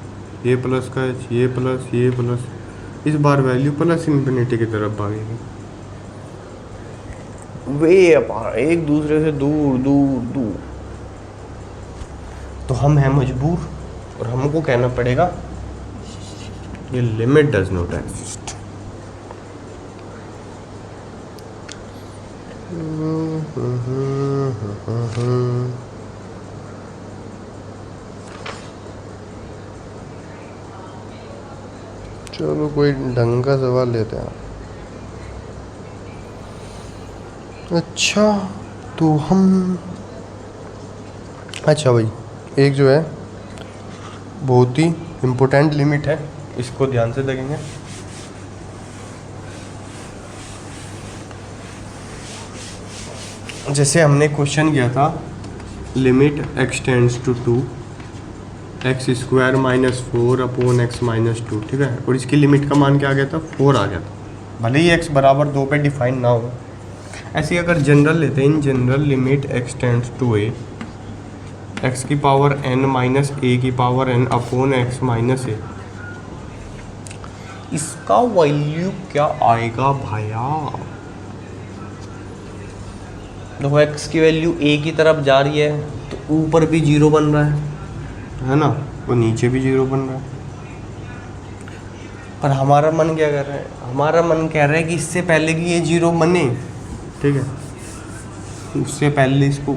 ये प्लस का h, ये प्लस, इस बार वैल्यू प्लस इन्फिनिटी की तरफ भागेगी। वे अपार, एक दूसरे से दूर दूर दूर। तो हम हैं मजबूर और हमको कहना पड़ेगा ये लिमिट डज नॉट एग्जिस्ट। चलो कोई ढंग का सवाल लेते हैं। अच्छा तो हम, अच्छा भाई, एक जो है बहुत ही इम्पोर्टेंट लिमिट है, इसको ध्यान से देखेंगे। जैसे हमने क्वेश्चन किया था limit x tends to 2 x² - 4 / x - 2, ठीक है, और इसकी लिमिट का मान क्या आ गया था, 4 आ गया था, भले ही x = 2 पे डिफाइन ना हो। ऐसे अगर जनरल लेते हैं, in general limit x tends to a x⁻n - a⁻n / x - a, इसका वैल्यू क्या आएगा भैया। देखो x की वैल्यू a की तरफ जा रही है तो ऊपर भी 0 बन रहा है ना, वो नीचे भी 0 बन रहा है। पर हमारा मन क्या कर रहा है, हमारा मन कह रहा है कि इससे पहले कि ये 0 बने, ठीक है, उससे पहले इसको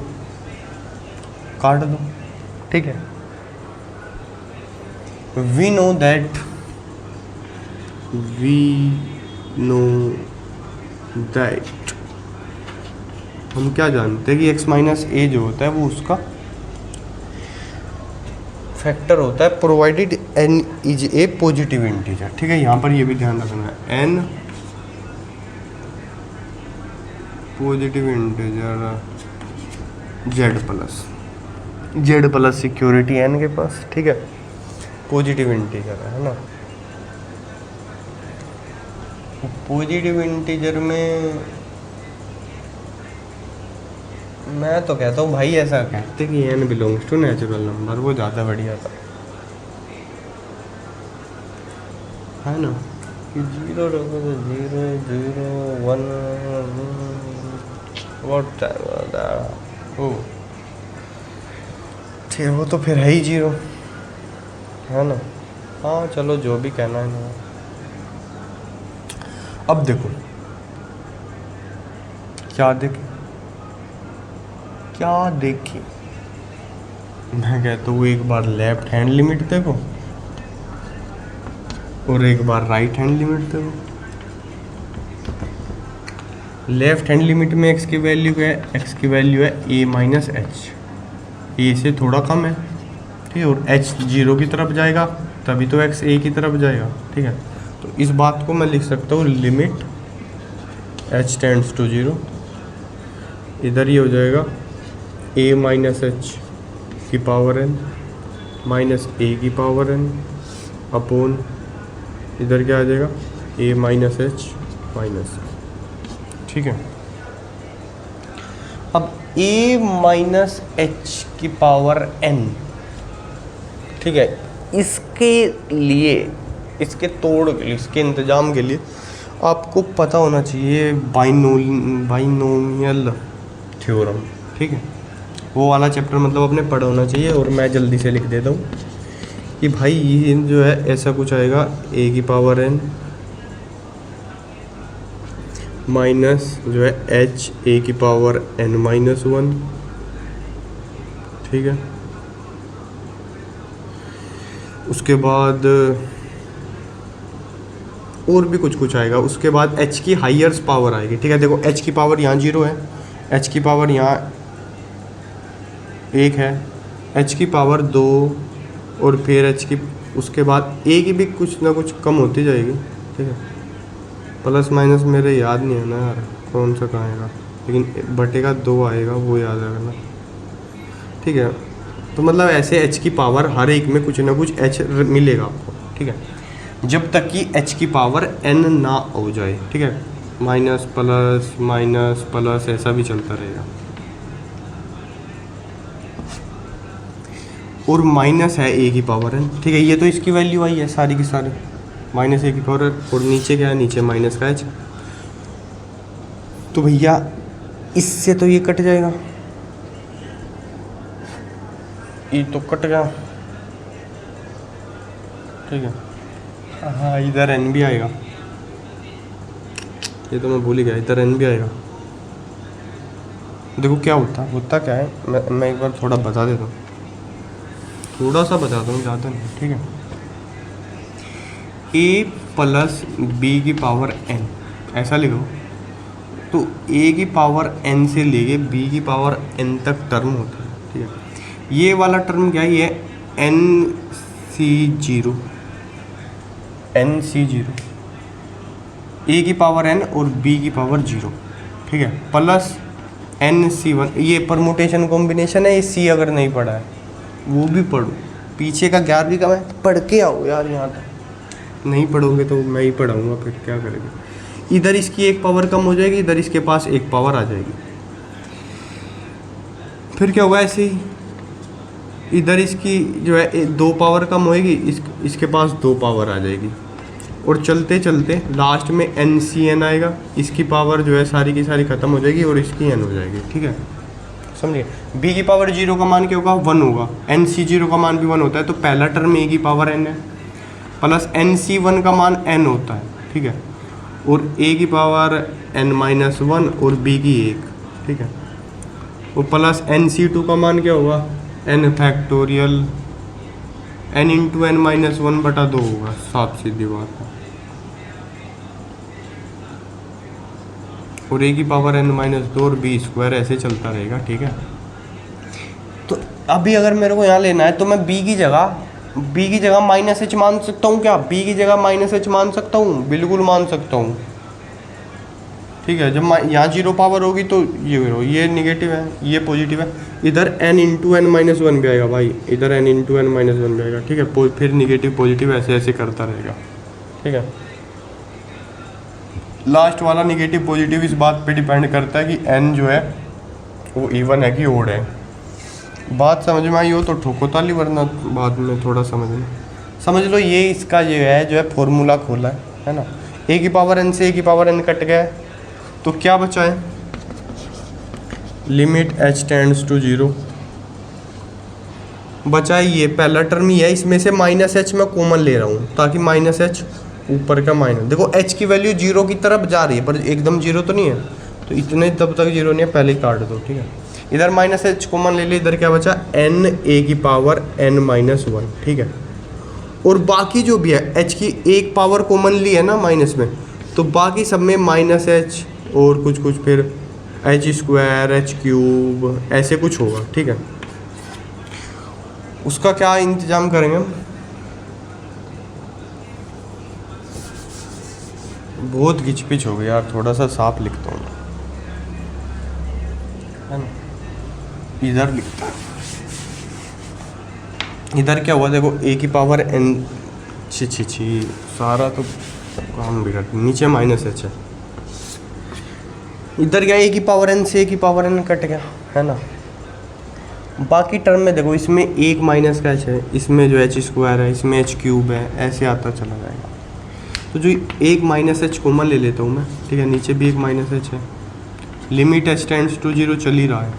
काट दो, ठीक है। वी नो दैट हम क्या जानते हैं कि x - a जो होता है वो उसका फैक्टर होता है, provided n is a positive integer, ठीक है। यहाँ पर ये भी ध्यान रखना है, n positive integer z plus security n के पास, ठीक है, पॉजिटिव इंटीजर है ना। पॉजिटिव इंटीजर में मैं तो कहता हूँ भाई, ऐसा कहते कि n belongs to natural number, वो ज़्यादा बढ़िया था, है ना, कि 0 रखो तो 0 0 1 व्हाट ओ ठीक, वो तो फिर है ही 0, है ना। हाँ चलो जो भी कहना है ना। अब देखो क्या देखें, मैं कहता हूँ एक बार लेफ्ट हैंड लिमिट देखो और एक बार राइट हैंड लिमिट देखो। लेफ्ट हैंड लिमिट में x की वैल्यू क्या है, x की वैल्यू है a - h, a से थोड़ा कम है, ठीक है, और h 0 की तरफ जाएगा तभी तो x a की तरफ जाएगा, ठीक है। तो इस बात को मैं लिख सकता हूँ लिमिट h टेंड्स टू 0, इधर ही हो जाएगा a - h की पावर n माइनस a की पावर n अपॉन, इधर क्या आ जाएगा a - h माइनस, ठीक है। अब a - h की पावर n, ठीक है, इसके लिए, इसके तोड़ के लिए, इसके इंतजाम के लिए आपको पता होना चाहिए बाइनोमियल थ्योरम, ठीक है, वो वाला चैप्टर मतलब आपने पढ़ा होना चाहिए। और मैं जल्दी से लिख देता हूँ कि भाई ये जो है ऐसा कुछ आएगा a की पावर n माइनस जो है h a की पावर n - 1, ठीक है। उसके बाद और भी कुछ आएगा, उसके बाद h की हाईएस्ट पावर आएगी, ठीक है। देखो h की पावर यहाँ 0 है, h की पावर यहाँ 1 है, h की पावर 2, और फिर h की, उसके बाद a की भी कुछ ना कुछ कम होती जाएगी, ठीक है। प्लस माइनस मेरे याद नहीं है ना यार, कौन सा कहाँ आएगा, लेकिन बटेगा 2 आएगा, वो याद रखना, ठीक है। तो मतलब ऐसे h की पावर हर एक में कुछ ना कुछ h मिलेगा आपको, ठीक है, जब तक कि h की पावर n ना हो जाए, ठीक है। माइनस प्लस ऐसा भी चलता रहेगा। और माइनस है a की पावर n, ठीक है। ये तो इसकी वैल्यू आई है सारी की सारी, माइनस a की पावर, और नीचे क्या है, नीचे माइनस का h। तो भैया इससे तो ये कट जाएगा, ये तो कट गया, ठीक है। हाँ इधर n भी आएगा, ये तो मैं भूल ही गया, इधर n भी आएगा। देखो क्या होता क्या है, मैं एक बार थोड़ा बता देता हूँ, थोड़ा सा बताता हूँ, ज़्यादा नहीं, ठीक है। a प्लस b की पावर n ऐसा लिखो, तो a की पावर n से लेके b की पावर n तक टर्म होता है, ठीक है। ये वाला टर्म क्या है, ये NC0 a की पावर n और b की पावर 0, ठीक है, प्लस NC1, ये परमुटेशन कॉम्बिनेशन है, ये c अगर नहीं पढ़ा है वो भी पढ़ो, पीछे का 11वीं का मैं पढ़ के आओ यार, यहाँ तक नहीं पढ़ोगे तो मैं ही पढ़ाऊँगा, फिर क्या करेंगे। इधर इसकी एक पावर कम हो जाएगी, इधर इसके पास एक पावर आ जाएगी, फिर क्या होगा, ऐसे ही इधर इसकी जो है 2 पावर कम होएगी, इसके पास 2 पावर आ जाएगी, और चलते चलते लास्ट में NCN आएगा, इसकी पावर जो है सारी की सारी ख़त्म हो जाएगी और इसकी n हो जाएगी, ठीक है, समझिए। b की पावर 0 का मान क्या होगा, 1 होगा, NC0 का मान भी 1 होता है, तो पहला टर्म a की पावर n है, प्लस NC1 का मान n होता है, ठीक है, और a की पावर n-1 और b की 1, ठीक है, और प्लस NC2 का मान क्या होगा, n factorial n into n-1/2 होगा, साफ सीधी बात है, और a की पावर n-2 और b स्क्वायर ऐसे चलता रहेगा, ठीक है। तो अभी अगर मेरे को यहाँ लेना है तो मैं b की जगह -h मान सकता हूँ क्या, b की जगह -h मान सकता हूँ, बिल्कुल मान सकता हूँ, ठीक है। जब यहाँ 0 पावर होगी तो ये निगेटिव है, ये पॉजिटिव है, इधर n इंटू n-1 भी आएगा भाई, इधर n इंटू n-1 भी आएगा, ठीक है, फिर निगेटिव पॉजिटिव ऐसे ऐसे करता रहेगा, ठीक है। लास्ट वाला निगेटिव पॉजिटिव इस बात पे डिपेंड करता है कि n जो है वो इवन है कि ओड है। बात समझ में आई हो तो ठोको ताली, वरना बाद में थोड़ा समझ लो। ये इसका जो है फॉर्मूला खोला है ना, a की पावर n से a की पावर n कट गया है, तो क्या बचा है, लिमिट h टेंड्स टू 0 बचा है, ये पहला टर्म ही है, इसमें से -h मैं कॉमन ले रहा हूँ ताकि -h ऊपर का माइनस, देखो h की वैल्यू 0 की तरफ जा रही है पर एकदम 0 तो नहीं है, तो इतने तब तक 0 नहीं है, पहले ही काट दो, ठीक है। इधर -h कॉमन ले ले, इधर क्या बचा, n a की पावर n-1, ठीक है, और बाकी जो भी है h की एक पावर कॉमन ली है ना माइनस में, तो बाकी सब में -h और कुछ फिर h² h³ ऐसे कुछ होगा, ठीक है। उसका क्या इंतजाम करेंगे हम, बहुत घिचपिच हो गई यार, थोड़ा सा साफ लिखता हूँ, है ना, इधर लिखता हूँ, इधर क्या हुआ, देखो a की पावर n, छी सारा तो काम बिगड़, नीचे -h है, इधर क्या a की पावर n से a की पावर n कट गया, है ना। बाकी टर्म में देखो, इसमें एक माइनस का h है, इसमें जो h² है, इसमें h³ है, ऐसे आता चला जाएगा। तो जो एक -h कॉमन ले लेता हूँ मैं, ठीक है, नीचे भी एक -h है, लिमिट h टेंड्स टू 0 चल ही रहा है।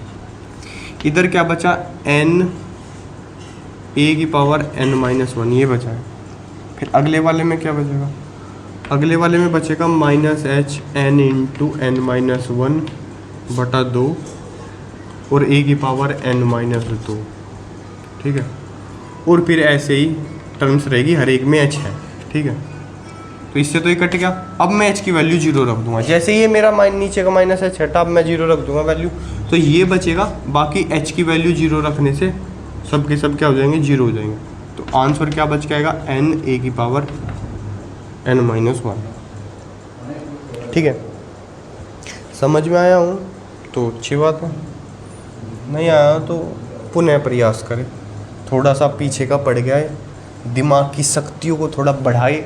इधर क्या बचा, n a की पावर n-1 ये बचा है। फिर अगले वाले में क्या बचेगा, अगले वाले में बचेगा -h n इंटू n-1/2 और a की पावर n-2, ठीक है। और फिर ऐसे ही टर्म्स रहेगी, हर एक में h है, ठीक है। तो इससे तो ये कट गया, अब मैं h की वैल्यू 0 रख दूंगा, जैसे ये मेरा नीचे का -h हटा, अब मैं 0 रख दूंगा वैल्यू, तो ये बचेगा। बाकी h की वैल्यू 0 रखने से सब के सब क्या हो जाएंगे, 0 हो जाएंगे। तो आंसर क्या बच के आएगा, n a की पावर n-1, ठीक है। समझ में आया हूँ तो अच्छी बात है, नहीं आया तो पुनः प्रयास करें, थोड़ा सा पीछे का पड़ गया है, दिमाग की शक्तियों को थोड़ा बढ़ाए,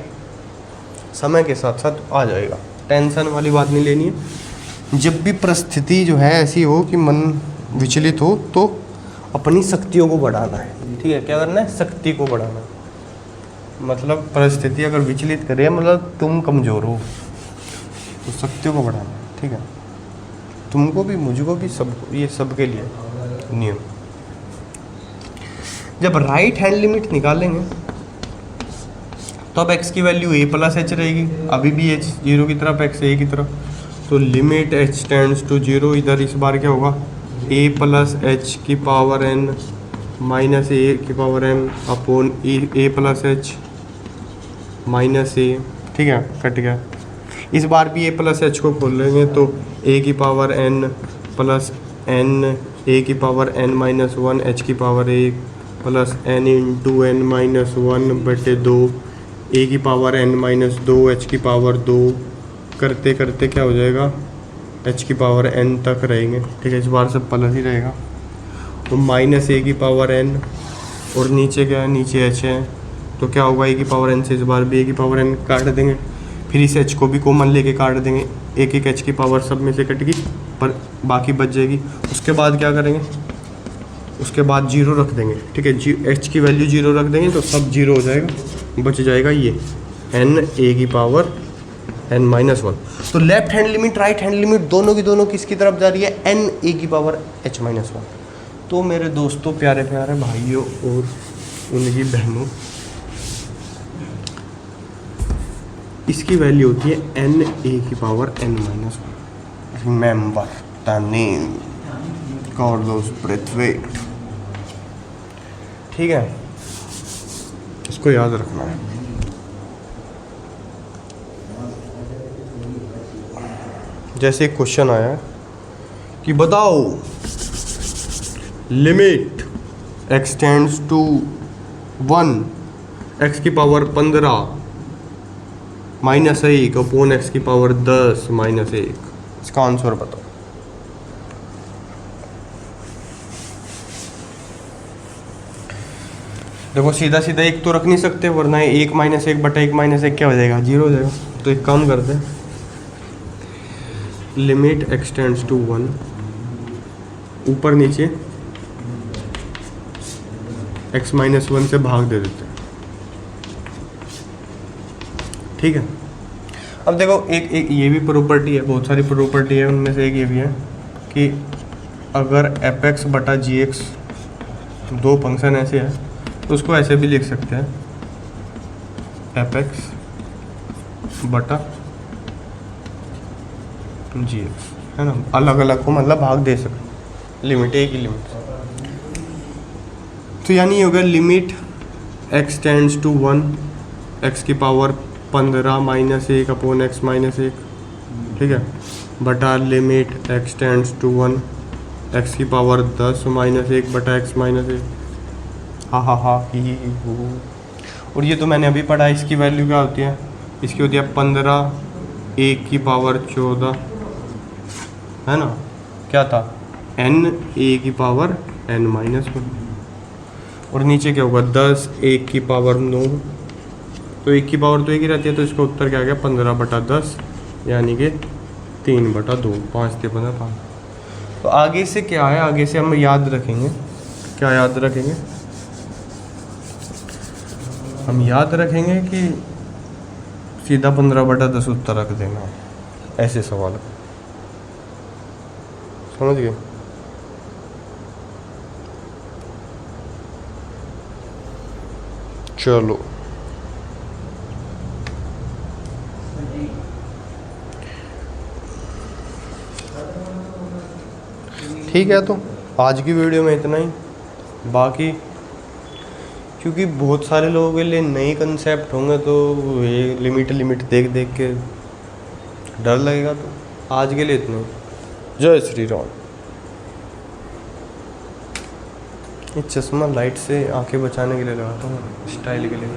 समय के साथ साथ आ जाएगा, टेंशन वाली बात नहीं लेनी है। जब भी परिस्थिति जो है ऐसी हो कि मन विचलित हो तो अपनी शक्तियों को बढ़ाना है, ठीक है, क्या करना है, शक्ति को बढ़ाना है। मतलब परिस्थिति अगर विचलित करे, मतलब तुम कमज़ोर हो तो शक्तियों को बढ़ाना है, ठीक है, तुमको भी मुझको भी सबको, ये सबके लिए नियम। जब राइट हैंड लिमिट निकालेंगे तो अब x की वैल्यू a प्लस एच रहेगी, अभी भी h जीरो की तरफ, x a की तरफ, तो limit h tends to zero, इधर इस बार क्या होगा, a प्लस एच की पावर n माइनस a की power n upon a plus h minus a, ठीक है, कट गया। इस बार भी a प्लस एच को खोल लेंगे तो a की power n plus n a की power n minus one, h की power a plus n into n minus one बटे दो, a की पावर n माइनस दो, h की पावर दो, करते करते क्या हो जाएगा, h की पावर n तक रहेंगे, ठीक है, इस बार सब प्लस ही रहेगा, तो माइनस a की पावर n, और नीचे क्या है, नीचे h है, तो क्या होगा, a की पावर n से इस बार भी a की पावर n काट देंगे, फिर इस h को भी कॉमन लेके काट देंगे, एक एक h की पावर सब में से कटेगी पर बाकी बच जाएगी। उसके बाद क्या करेंगे, उसके बाद जीरो रख देंगे, ठीक है, h की वैल्यू जीरो रख देंगे तो सब जीरो हो जाएगा, बच जाएगा ये n a की पावर n माइनस वन। तो left hand limit right hand limit दोनों की दोनों किसकी तरफ जा रही है, n a की पावर h माइनस वन। तो मेरे दोस्तों, प्यारे प्यारे भाइयों और उनकी बहनों, इसकी वैल्यू होती है n a की power n minus one. Remember the name Carlos Brathwaite, ठीक है, इसको याद रखना है। जैसे एक क्वेश्चन आया कि बताओ limit x tends to 1 x की पावर 15 माइनस 1 अपॉन x की पावर 10 माइनस 1, इसका आंसर बताओ। देखो सीधा सीधा एक तो रख नहीं सकते, वरना एक माइनस एक बटा एक माइनस एक क्या हो जाएगा, जीरो हो जाएगा। तो एक काम करते हैं, लिमिट x टेंड्स टू 1, ऊपर नीचे x माइनस 1 से भाग दे देते हैं, ठीक है। अब देखो एक ये भी प्रॉपर्टी है, बहुत सारी प्रॉपर्टी है, उनमें से एक ये भी है कि अगर fx बटा gx दो फंक्शन ऐसे है तो उसको ऐसे भी लिख सकते हैं, fx बटा gx, है ना, अलग अलग को मतलब भाग दे सकते, लिमिट एक ही लिमिट। तो यानी ये हो गया limit x tends to 1 x की power 15 minus 1 upon x minus 1, ठीक है, बटा limit x tends to 1 x की पावर 10 माइनस 1 बटा x माइनस 1, हा ही हो। और ये तो मैंने अभी पढ़ा, इसकी वैल्यू क्या होती है, इसकी होती है 15 1 की पावर 14, है ना, क्या था, n a की पावर n माइनस 1, और नीचे क्या होगा 10 1 की पावर 9, तो 1 की पावर तो एक ही रहती है, तो इसका उत्तर क्या आ गया 15 बटा 10, यानी कि 3 बटा 2, 5 से 15 5। तो आगे से क्या है, आगे से हम याद रखेंगे, क्या याद रखेंगे, हम याद रखेंगे कि सीधा 15 बटा 10 उत्तर रख देना, ऐसे सवाल समझ गए। चलो ठीक है, तो आज की वीडियो में इतना ही। बाकी क्योंकि बहुत सारे लोगों के लिए नए कंसेप्ट होंगे तो ये लिमिट देख देख के डर लगेगा, तो आज के लिए इतना ही। जय श्री राम। ये चश्मा लाइट से आंखें बचाने के लिए लगाता हूँ, स्टाइल के लिए।